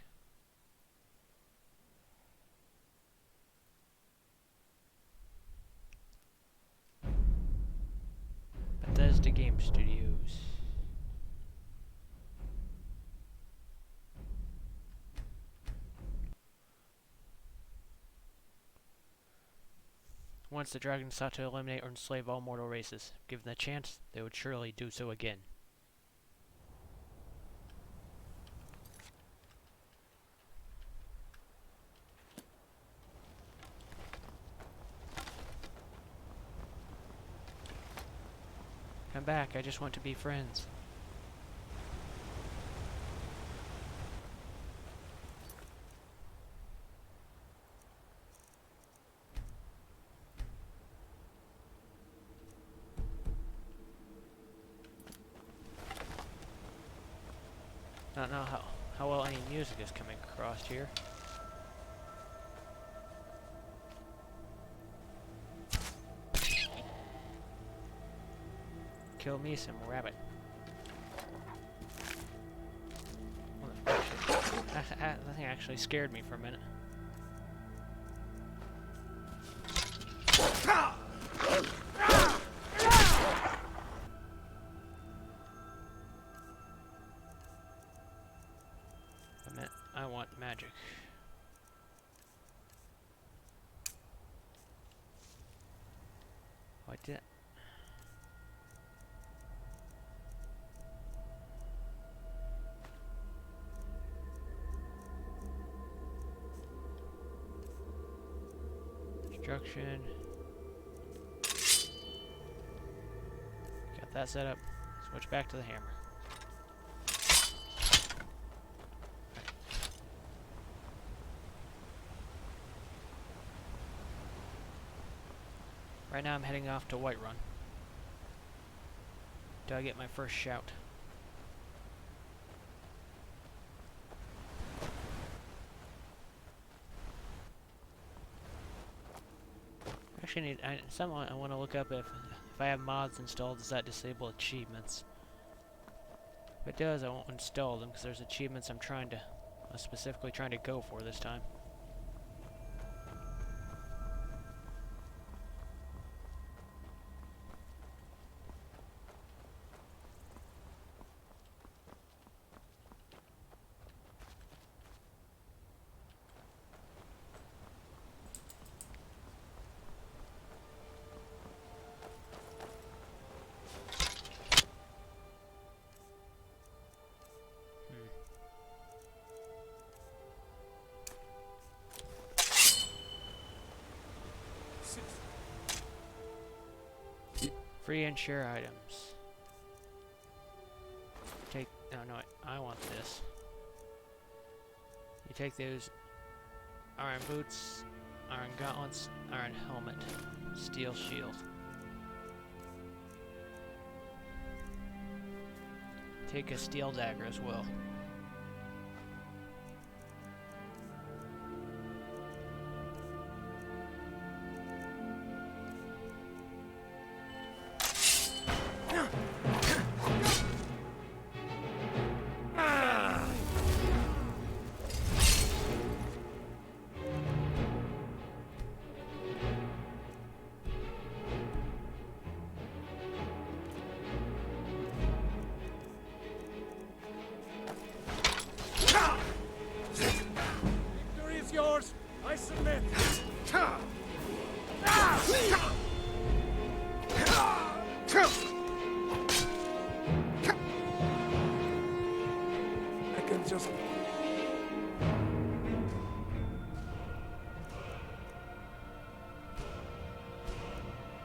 Bethesda Game Studios. Once the dragons sought to eliminate or enslave all mortal races. Given the chance, they would surely do so again. Come back, I just want to be friends. I don't know how well any music is coming across here. Kill me some rabbit. That thing actually scared me for a minute. I want magic. Oh, I did. Destruction. Got that set up. Switch back to the hammer. Right now I'm heading off to Whiterun. Do I get my first shout? Actually, I want to look up if I have mods installed. Does that disable achievements? If it does, I won't install them because there's achievements I'm specifically trying to go for this time. Free and share items. No, I want this. You take those iron boots, iron gauntlets, iron helmet, steel shield. Take a steel dagger as well. Yours, I submit. I can just...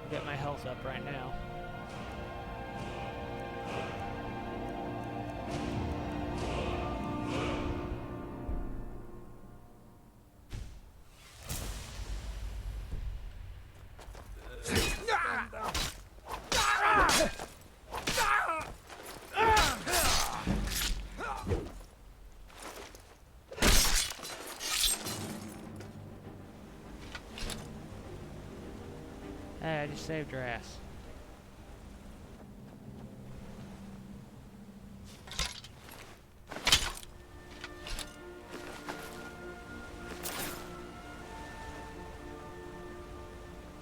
Get my health up right now. Hey, I just saved your ass.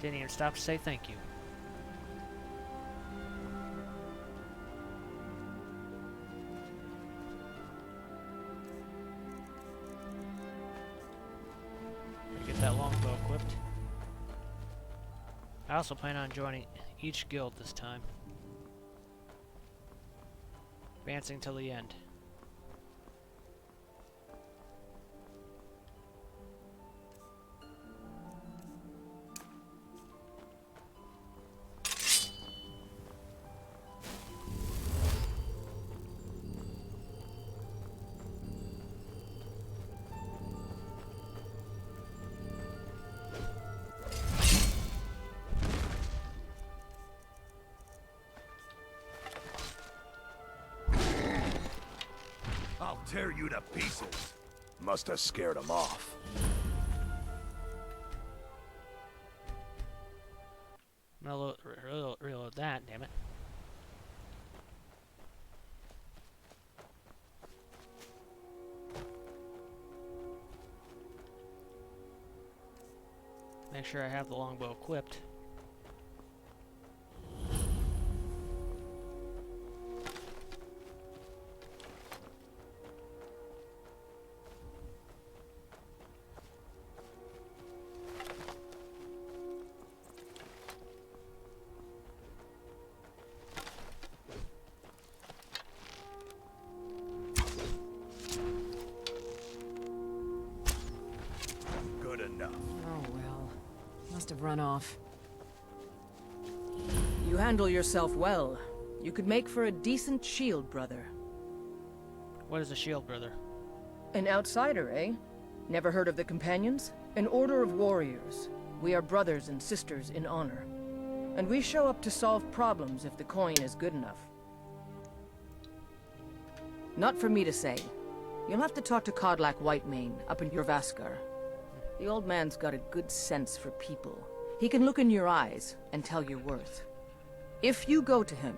Didn't even stop to say thank you. Get that longbow equipped. I also plan on joining each guild this time. Advancing till the end. I'll tear you to pieces. Must have scared him off. I'm gonna reload that, damn it. Make sure I have the longbow equipped. Good enough. Oh well. Must have run off. You handle yourself well. You could make for a decent shield, brother. What is a shield, brother? An outsider, eh? Never heard of the Companions? An order of warriors. We are brothers and sisters in honor. And we show up to solve problems if the coin is good enough. Not for me to say. You'll have to talk to Kodlak Whitemane up in Jorvaskar. The old man's got a good sense for people. He can look in your eyes and tell your worth. If you go to him...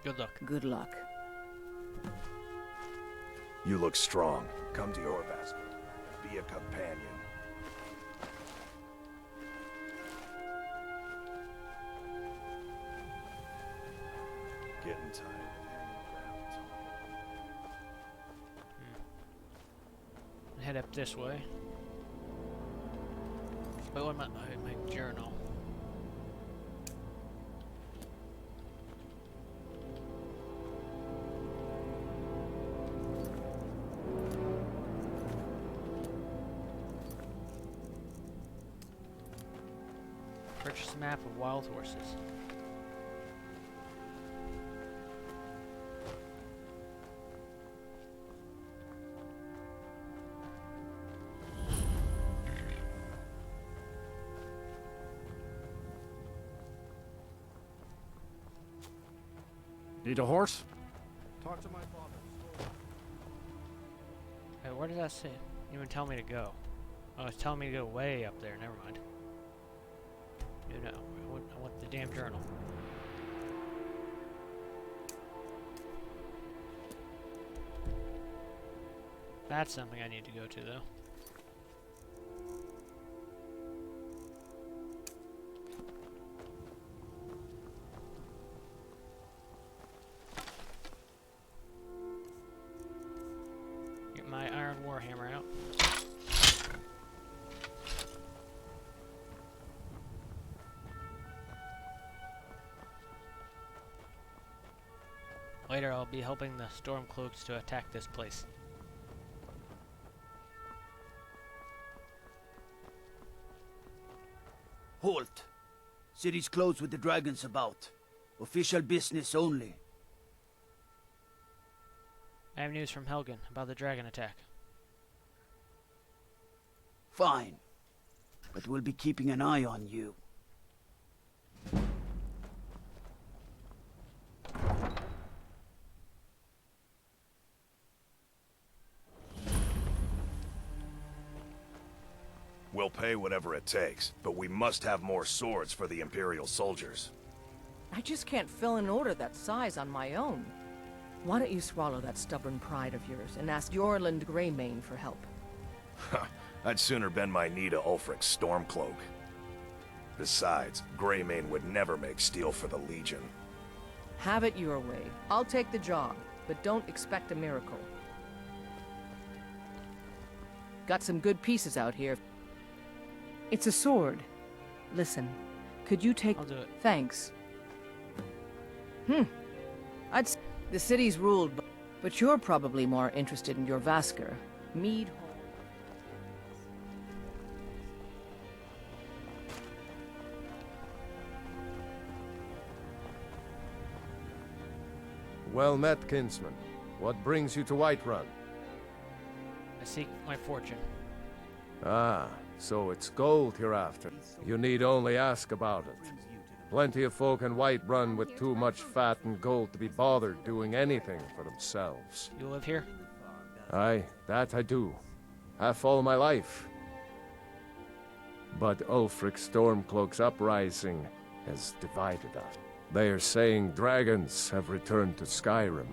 Good luck. Good luck. You look strong. Come to Jorvaskar. Be a companion. Getting tired of hanging around. Head up this way. But what my journal? Purchase a map of wild horses. Need a horse? Talk to my father. Hey, where does that say? Even tell me to go. Oh, it's telling me to go way up there. Never mind. You know, I want the damn journal. That's something I need to go to, though. Get my iron warhammer out. Later, I'll be helping the Stormcloaks to attack this place. Halt! City's closed with the dragons about. Official business only. I have news from Helgen about the dragon attack. Fine. But we'll be keeping an eye on you. We'll pay whatever it takes, but we must have more swords for the Imperial soldiers. I just can't fill an order that size on my own. Why don't you swallow that stubborn pride of yours and ask Yorland Greymane for help? I'd sooner bend my knee to Ulfric's Stormcloak. Besides, Greymane would never make steel for the Legion. Have it your way. I'll take the job, but don't expect a miracle. Got some good pieces out here. It's a sword. Listen, could you take... I'll do it. Thanks. The city's ruled, but you're probably more interested in your Vasker. Mead Hall. Well met, kinsman. What brings you to Whiterun? I seek my fortune. Ah, so it's gold you're after. You need only ask about it. Plenty of folk in Whiterun with too much fat and gold to be bothered doing anything for themselves. You live here? Aye, that I do. Half all my life. But Ulfric Stormcloak's uprising has divided us. They are saying dragons have returned to Skyrim.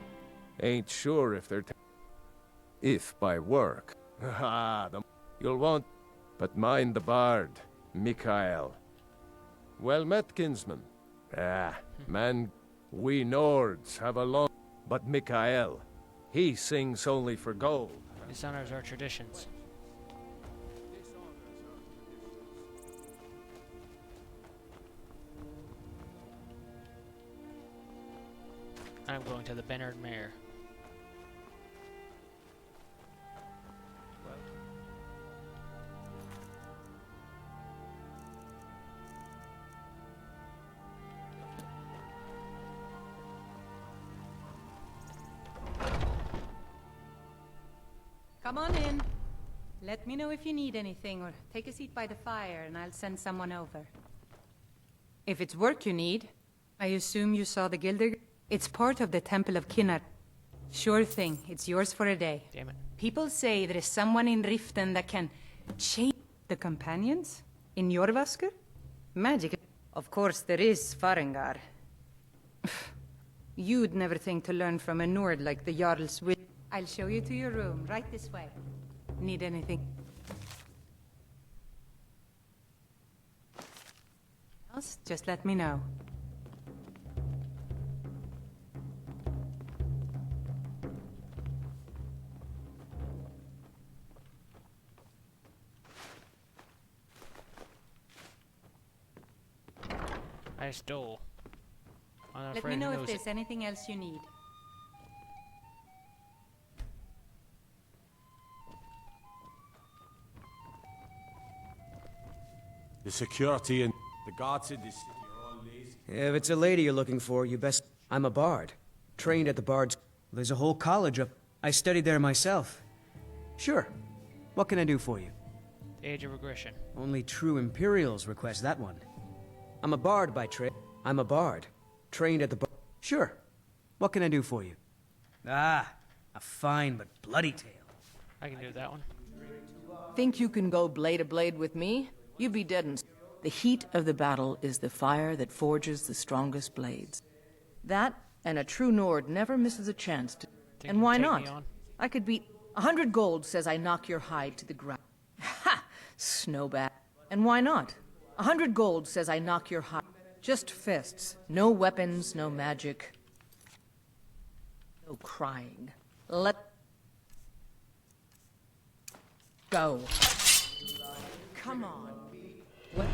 Ain't sure if they're if by work. You'll want... But mind the bard, Mikael. Well met, kinsman. Man, we Nords have a long... But Mikael, he sings only for gold. Dishonors our traditions. I'm going to the Bernard Mare. Come on in. Let me know if you need anything, or take a seat by the fire and I'll send someone over. If it's work you need, I assume you saw the Gilder... It's part of the Temple of Kinnar. Sure thing, it's yours for a day. Damn it. People say there is someone in Riften that can change the companions in Jorvaskr? Magic. Of course there is Farengar. You'd never think to learn from a Nord like the Jarl's will. I'll show you to your room, right this way. Need anything else? Just let me know. I stole. Let me know if there's anything else you need. The security and the guards in this city are all lazy. If it's a lady you're looking for, you best... I'm a bard. Trained at the Bard's... There's a whole college up... I studied there myself. Sure. What can I do for you? The Age of Regression. Only true Imperials request that one. I'm a bard by trade. I'm a bard. Trained at the Bard... Sure. What can I do for you? Ah, a fine but bloody tale. I can do that one. Think you can go blade to blade with me? You'd be dead in... The heat of the battle is the fire that forges the strongest blades. That, and a true Nord never misses a chance to... And why not? I could beat... 100 gold says I knock your hide to the ground. Ha! Snowbat. And why not? 100 gold says I knock your hide... Just fists. No weapons, no magic. No crying. Let... Go. Come on. What?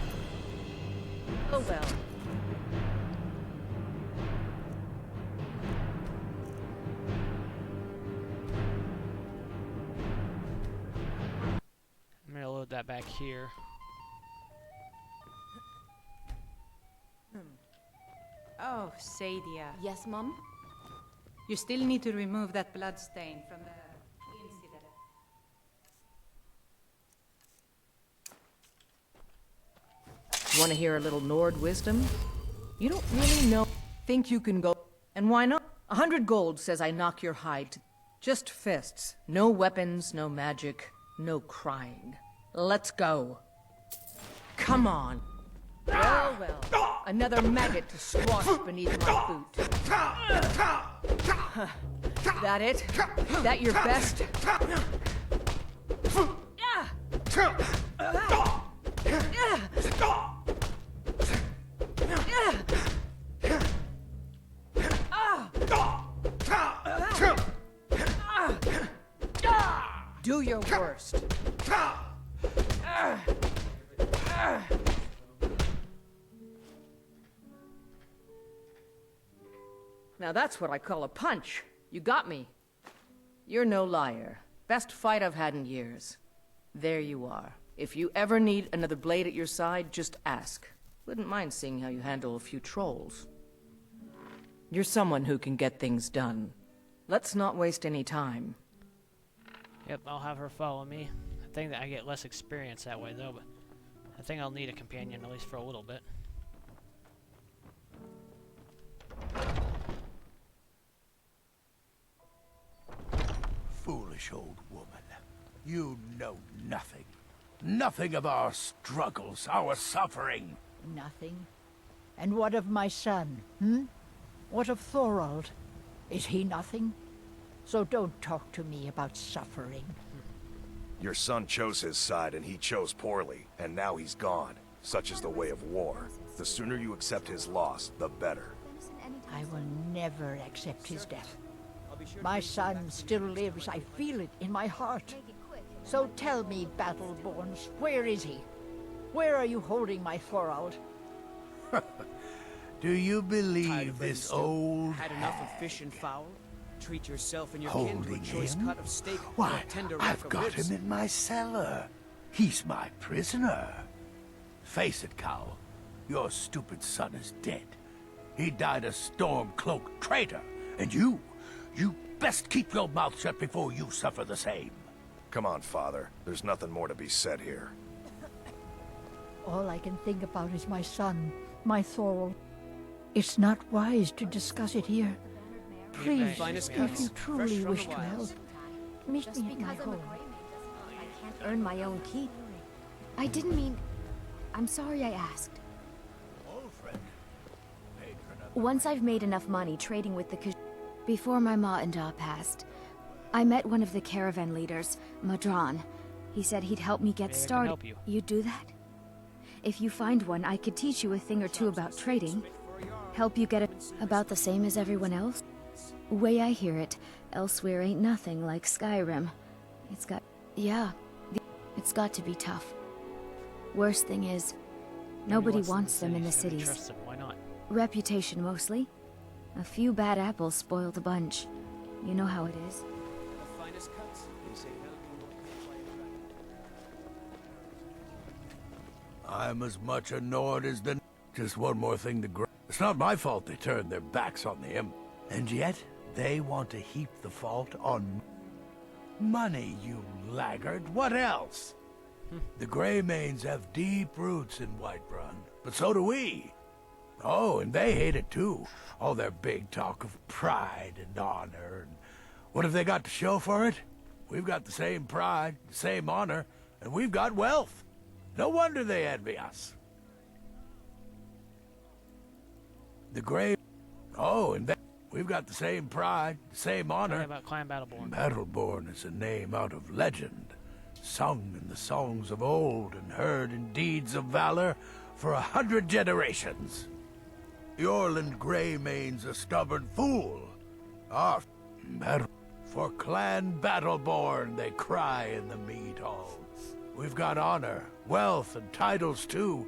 Oh well. I'm gonna load that back here. Oh, Sadia. Yes, Mom? You still need to remove that blood stain from the incident. Want to hear a little Nord wisdom? You don't really know. Think you can go... And why not? 100 gold says I knock your hide to... Just fists. No weapons, no magic, no crying. Let's go. Come on. Well, well. Another maggot to squash beneath my boot. That it? That your best? your worst. Now that's what I call a punch. You got me. You're no liar. Best fight I've had in years. There you are. If you ever need another blade at your side, just ask. Wouldn't mind seeing how you handle a few trolls. You're someone who can get things done. Let's not waste any time. Yep, I'll have her follow me. I think that I get less experience that way, though, but I think I'll need a companion, at least for a little bit. Foolish old woman. You know nothing. Nothing of our struggles, our suffering. Nothing? And what of my son, What of Thorald? Is he nothing? So don't talk to me about suffering. Your son chose his side and he chose poorly, and now he's gone. Such is the way of war. The sooner you accept his loss, the better. I will never accept his death. My son still lives. I feel it in my heart. So tell me, Battleborns, where is he? Where are you holding my Thorald? Do you believe this still? old Had enough of hag fish and fowl? Treat yourself and your kin to a holding choice him? cut of steak or Why, a tender rack I've of got ribs. him in my cellar. He's my prisoner. Face it, Cal. Your stupid son is dead. He died a Stormcloak traitor. And you best keep your mouth shut before you suffer the same. Come on, Father. There's nothing more to be said here. All I can think about is my son, my Thorald. It's not wise to discuss it here. Please, Finest if cuts, you fresh truly from wish the to wilds. help, meet me at my home. I can't earn my own keep. I didn't mean... I'm sorry I asked. Once I've made enough money trading with the before my ma and Da passed, I met one of the caravan leaders, Madran. He said he'd help me get Maybe I can started. help you. You'd do that? If you find one, I could teach you a thing or two about trading. Help you get it about the same as everyone else. Way I hear it, elsewhere ain't nothing like Skyrim. It's got... yeah, it's got to be tough. Worst thing is, nobody wants them in the cities, nobody cities. trusts them. Why not? Reputation, mostly. A few bad apples spoil the bunch. You know how it is. The finest cuts. They say Helgen will come by a dragon. I'm as much annoyed as the... Just one more thing to It's not my fault they turned their backs on the Empire. And yet, they want to heap the fault on... money, you laggard. What else? The Greymanes have deep roots in Whiterun, but so do we. Oh, and they hate it too. All their big talk of pride and honor. And what have they got to show for it? We've got the same pride, the same honor, and we've got wealth. No wonder they envy us. The Grey... Oh, and we've got the same pride, the same honor. Talking about Clan Battleborn. Battleborn is a name out of legend, sung in the songs of old and heard in deeds of valor for 100 generations. The Orland Greymane's a stubborn fool. Our battle for Clan Battleborn, they cry in the mead halls. We've got honor, wealth, and titles too.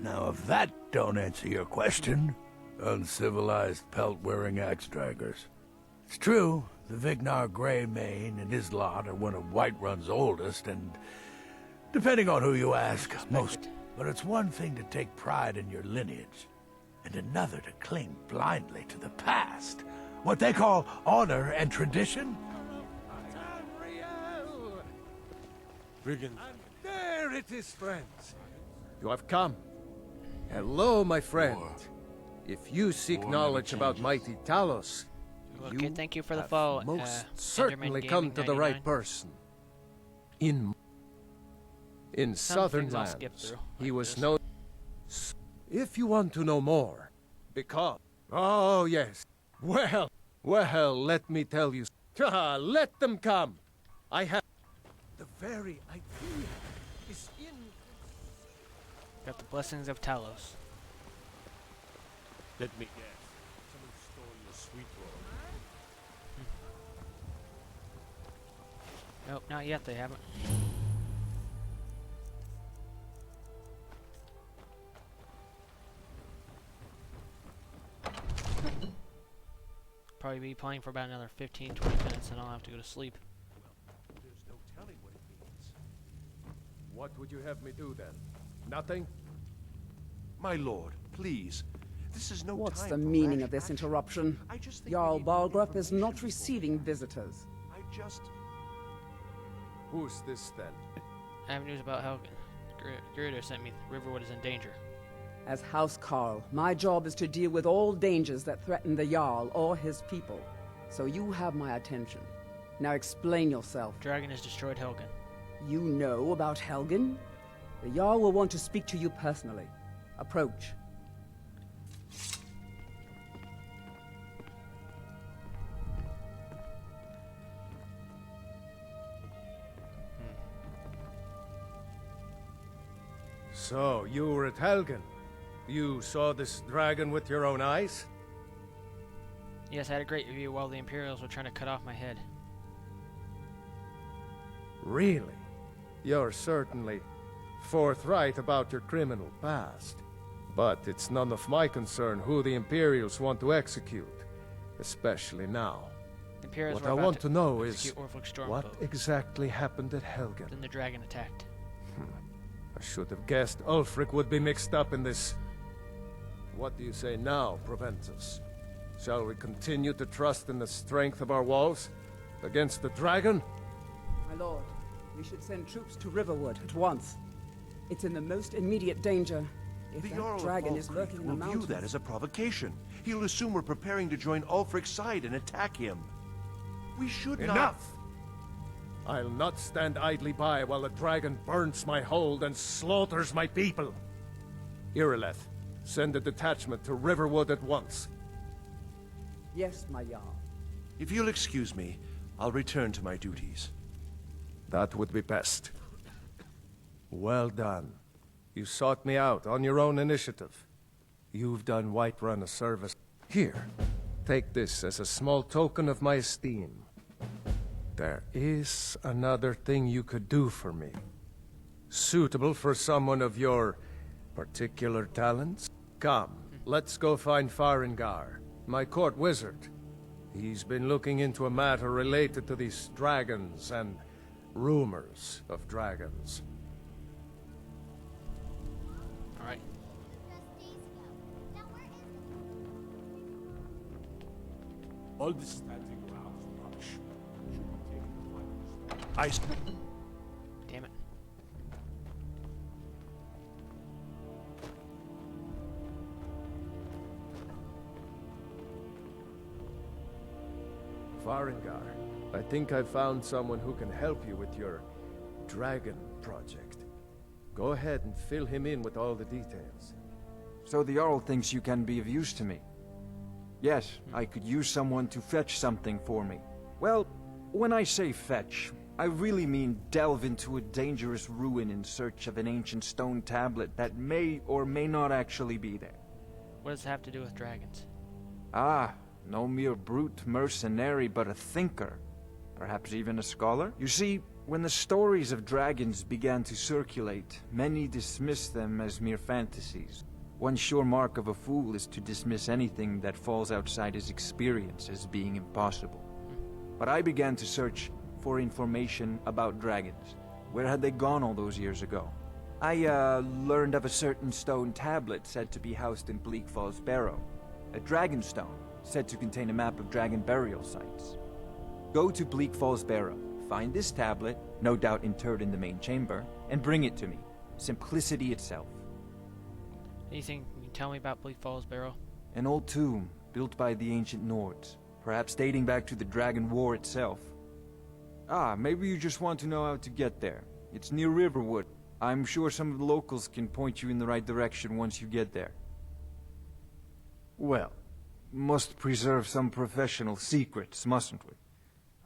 Now, if that don't answer your question, uncivilized pelt-wearing axe-draggers. It's true, the Vignar Greymane and his lot are one of Whiterun's oldest, and depending on who you ask, most. But it's one thing to take pride in your lineage, and another to cling blindly to the past. What they call honor and tradition. And there it is, friends. You have come. Hello, my friend. If you seek knowledge about mighty Talos, Okay, you thank you for the have follow. most Enderman certainly Gaming come to the right 99. person. In southern things I'll skip lands, through, he like was this. known. If you want to know more, because oh yes, well, let me tell you. Let them come. I have the very idea is in. Got the blessings of Talos. Let me guess. Someone stole your sweet roll. Nope, not yet, they haven't. Probably be playing for about another 15-20 minutes and I'll have to go to sleep. There's no telling what it means. What would you have me do then? Nothing? My lord, please. This is no What's time the for meaning rash of this action. interruption? I just think Jarl we need more Balgrup is not information receiving visitors. I just... Who's this then? I have news about how Gerudo sent me. Riverwood is in danger. As House Carl, my job is to deal with all dangers that threaten the Jarl or his people. So you have my attention. Now explain yourself. Dragon has destroyed Helgen. You know about Helgen? The Jarl will want to speak to you personally. Approach. So, you were at Helgen. You saw this dragon with your own eyes? Yes, I had a great view while the Imperials were trying to cut off my head. Really? You're certainly forthright about your criminal past. But it's none of my concern who the Imperials want to execute, especially now. The Imperials What were I about want to know is execute Orphic Stormcloak. what exactly happened at Helgen. Then the dragon attacked. I should have guessed Ulfric would be mixed up in this. What do you say now, Proventus? Shall we continue to trust in the strength of our walls against the dragon? My lord, we should send troops to Riverwood at once. It's in the most immediate danger. If The that Jarl of dragon Fall is Creek lurking in the will view mountains... that as a provocation. He'll assume we're preparing to join Ulfric's side and attack him. We should not... Enough! I'll not stand idly by while the dragon burns my hold and slaughters my people. Irileth, send a detachment to Riverwood at once. Yes, my Jarl. If you'll excuse me, I'll return to my duties. That would be best. Well done. You sought me out on your own initiative. You've done Whiterun a service. Here, take this as a small token of my esteem. There is another thing you could do for me. Suitable for someone of your particular talents? Come, let's go find Farengar, my court wizard. He's been looking into a matter related to these dragons and rumors of dragons. Alright. All this standing around is rubbish. Should be taken to find Damn it. Farengar, I think I've found someone who can help you with your dragon project. Go ahead and fill him in with all the details. So the Jarl thinks you can be of use to me. Yes, I could use someone to fetch something for me. Well, when I say fetch, I really mean delve into a dangerous ruin in search of an ancient stone tablet that may or may not actually be there. What does it have to do with dragons? Ah, no mere brute mercenary, but a thinker. Perhaps even a scholar? You see, when the stories of dragons began to circulate, many dismissed them as mere fantasies. One sure mark of a fool is to dismiss anything that falls outside his experience as being impossible. But I began to search for information about dragons. Where had they gone all those years ago? I learned of a certain stone tablet said to be housed in Bleak Falls Barrow. A dragon stone, said to contain a map of dragon burial sites. Go to Bleak Falls Barrow, find this tablet, no doubt interred in the main chamber, and bring it to me. Simplicity itself. Anything you can tell me about Bleak Falls Barrow? An old tomb, built by the ancient Nords, perhaps dating back to the Dragon War itself. Ah, maybe you just want to know how to get there. It's near Riverwood. I'm sure some of the locals can point you in the right direction once you get there. Well, must preserve some professional secrets, mustn't we?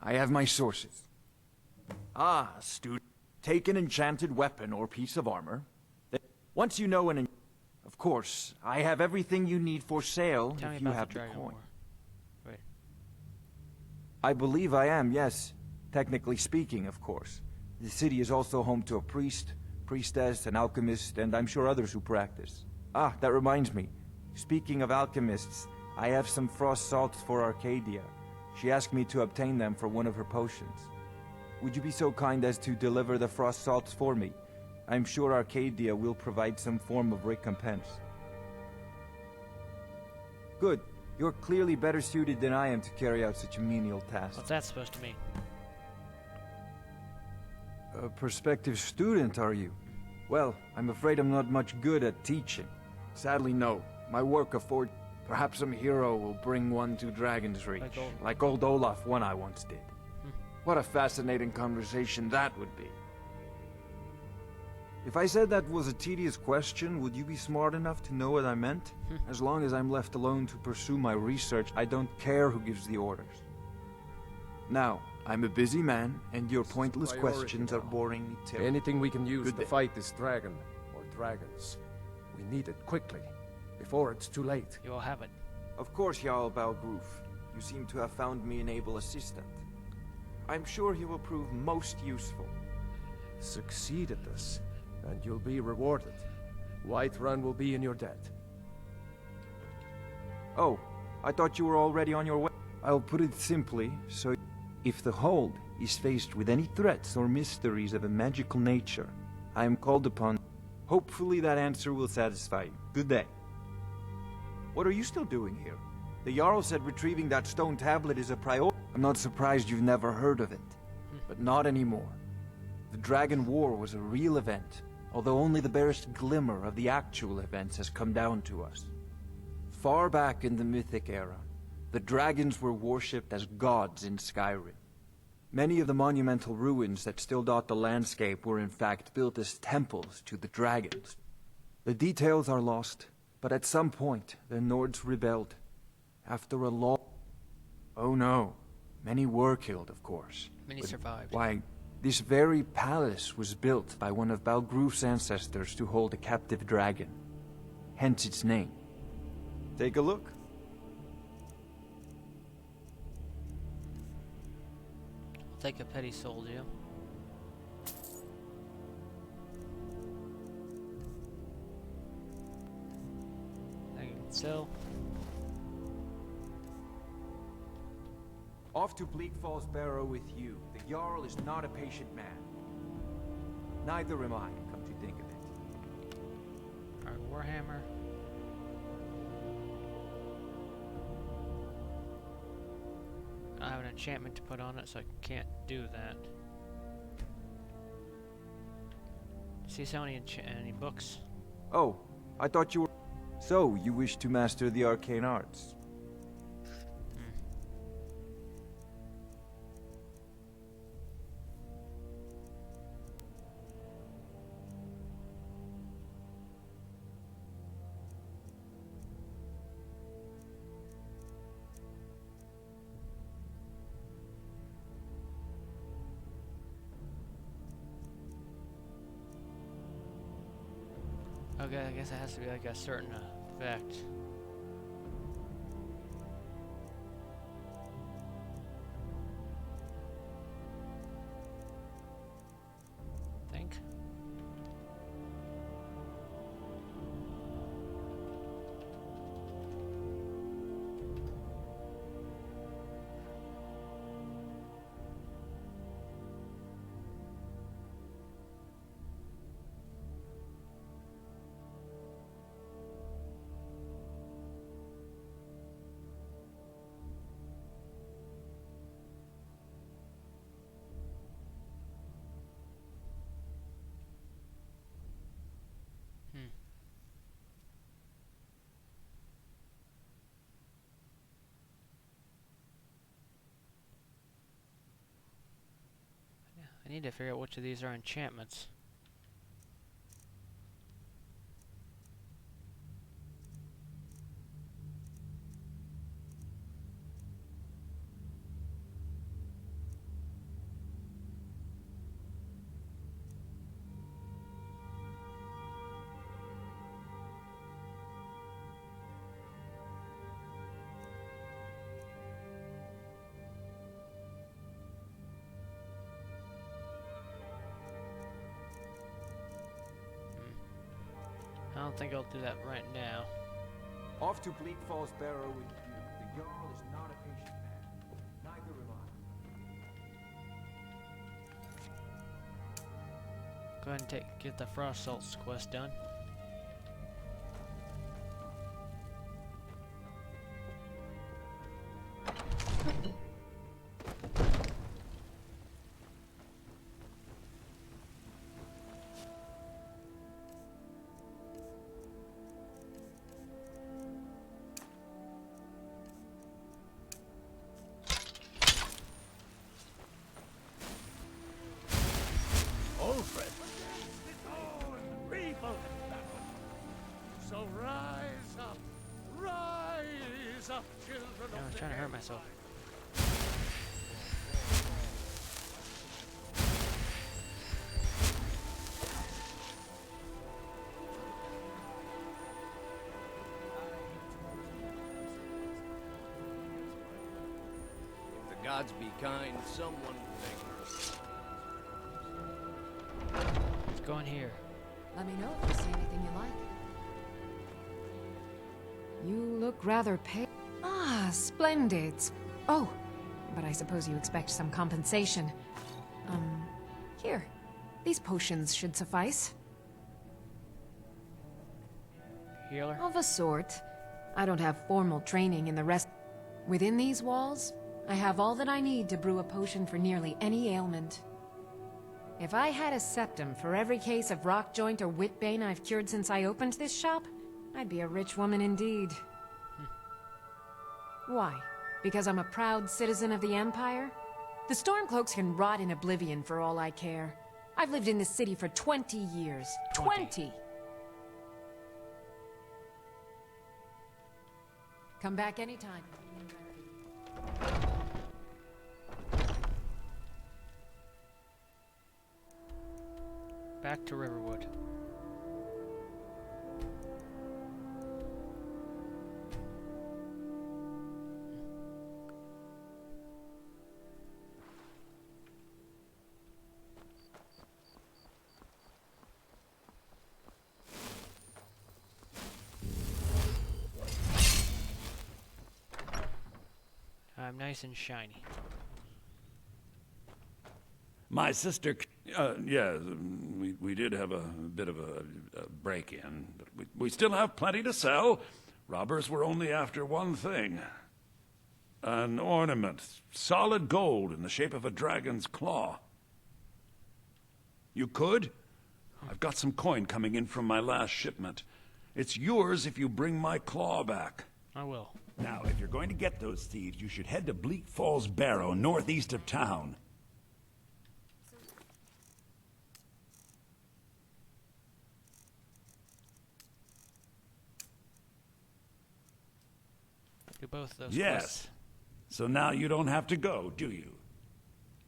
I have my sources. Ah, student. Take an enchanted weapon or piece of armor. Once you know an... Of course, I have everything you need for sale if you have the coin. Wait. I believe I am, yes. Technically speaking, of course. The city is also home to a priest, priestess, an alchemist, and I'm sure others who practice. Ah, that reminds me. Speaking of alchemists, I have some frost salts for Arcadia. She asked me to obtain them for one of her potions. Would you be so kind as to deliver the frost salts for me? I'm sure Arcadia will provide some form of recompense. Good. You're clearly better suited than I am to carry out such a menial task. What's that supposed to mean? A prospective student, are you? Well, I'm afraid I'm not much good at teaching. Sadly, no. My work affords... Perhaps some hero will bring one to Dragon's Reach, like old Olaf one I once did. What a fascinating conversation that would be. If I said that was a tedious question, would you be smart enough to know what I meant? As long as I'm left alone to pursue my research, I don't care who gives the orders. Now, I'm a busy man, and your pointless questions are boring me terribly. Anything we can use to fight this dragon, or dragons. We need it quickly, before it's too late. You will have it. Of course, Jarl Balgruf. You seem to have found me an able assistant. I'm sure he will prove most useful. Succeed at this, and you'll be rewarded. Whiterun will be in your debt. Oh, I thought you were already on your way. I'll put it simply, so if the Hold is faced with any threats or mysteries of a magical nature, I am called upon. Hopefully that answer will satisfy you. Good day. What are you still doing here? The Jarl said retrieving that stone tablet is a priority. I'm not surprised you've never heard of it. But not anymore. The Dragon War was a real event, although only the barest glimmer of the actual events has come down to us. Far back in the Mythic era, the dragons were worshipped as gods in Skyrim. Many of the monumental ruins that still dot the landscape were in fact built as temples to the dragons. The details are lost, but at some point the Nords rebelled. After a long... Oh no, many were killed, of course. Many But survived. Why, this very palace was built by one of Balgruf's ancestors to hold a captive dragon. Hence its name. Take a look. I'll take a petty soul, Jill. I can sell. Off to Bleak Falls Barrow with you. The Jarl is not a patient man. Neither am I, come to think of it. Alright, Warhammer. I have an enchantment to put on it, so I can't do that. See so many books. Oh, I thought you were... So, you wish to master the arcane arts? Okay, I guess it has to be like a certain effect. Think. I need to figure out which of these are enchantments. don't think I'll do that right now. Off to Bleak Falls Barrow with you. The Jarl is not a patient man. Neither am I. Go ahead and get the Frost Salts quest done. So rise up, children Yeah, I was trying to hurt myself. If the gods be kind, someone will make Let's go in here. Let me know if you see anything you like. You look rather pale. Ah, splendid. Oh, but I suppose you expect some compensation. Here. These potions should suffice. Healer? Of a sort. I don't have formal training in the rest. Within these walls, I have all that I need to brew a potion for nearly any ailment. If I had a septum for every case of rock joint or whitbane I've cured since I opened this shop, I'd be a rich woman indeed. Why? Because I'm a proud citizen of the Empire? The Stormcloaks can rot in oblivion for all I care. I've lived in this city for 20 years. 20! Come back anytime. Back to Riverwood. I'm nice and shiny. My sister, yeah, we did have a bit of a break-in, but we still have plenty to sell. Robbers were only after one thing. An ornament, solid gold in the shape of a dragon's claw. You could? I've got some coin coming in from my last shipment. It's yours if you bring my claw back. I will. Now, if you're going to get those thieves, you should head to Bleak Falls Barrow, northeast of town. Do both those Yes. quests. So now you don't have to go, do you?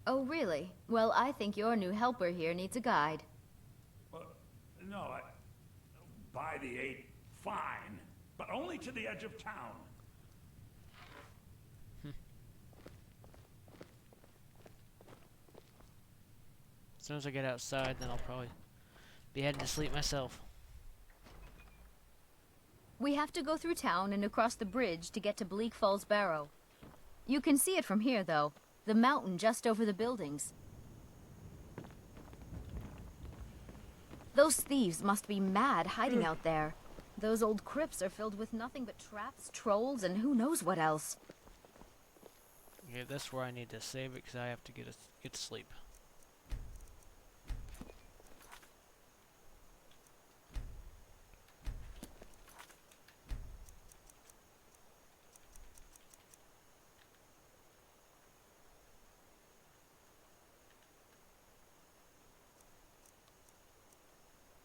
Oh, really? Well, I think your new helper here needs a guide. No, by the 8, fine. But only to the edge of town. As soon as I get outside, then I'll probably be heading to sleep myself. We have to go through town and across the bridge to get to Bleak Falls Barrow. You can see it from here, though. The mountain just over the buildings. Those thieves must be mad hiding out there. Those old crypts are filled with nothing but traps, trolls, and who knows what else. Okay, that's where I need to save it because I have to get to sleep.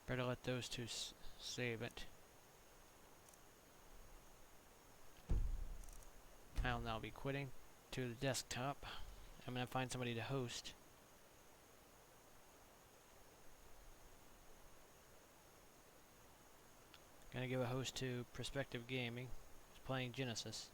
Better let those two save it. I'll now be quitting to the desktop. I'm gonna find somebody to host. Gonna give a host to Perspective Gaming. He's playing Genesis.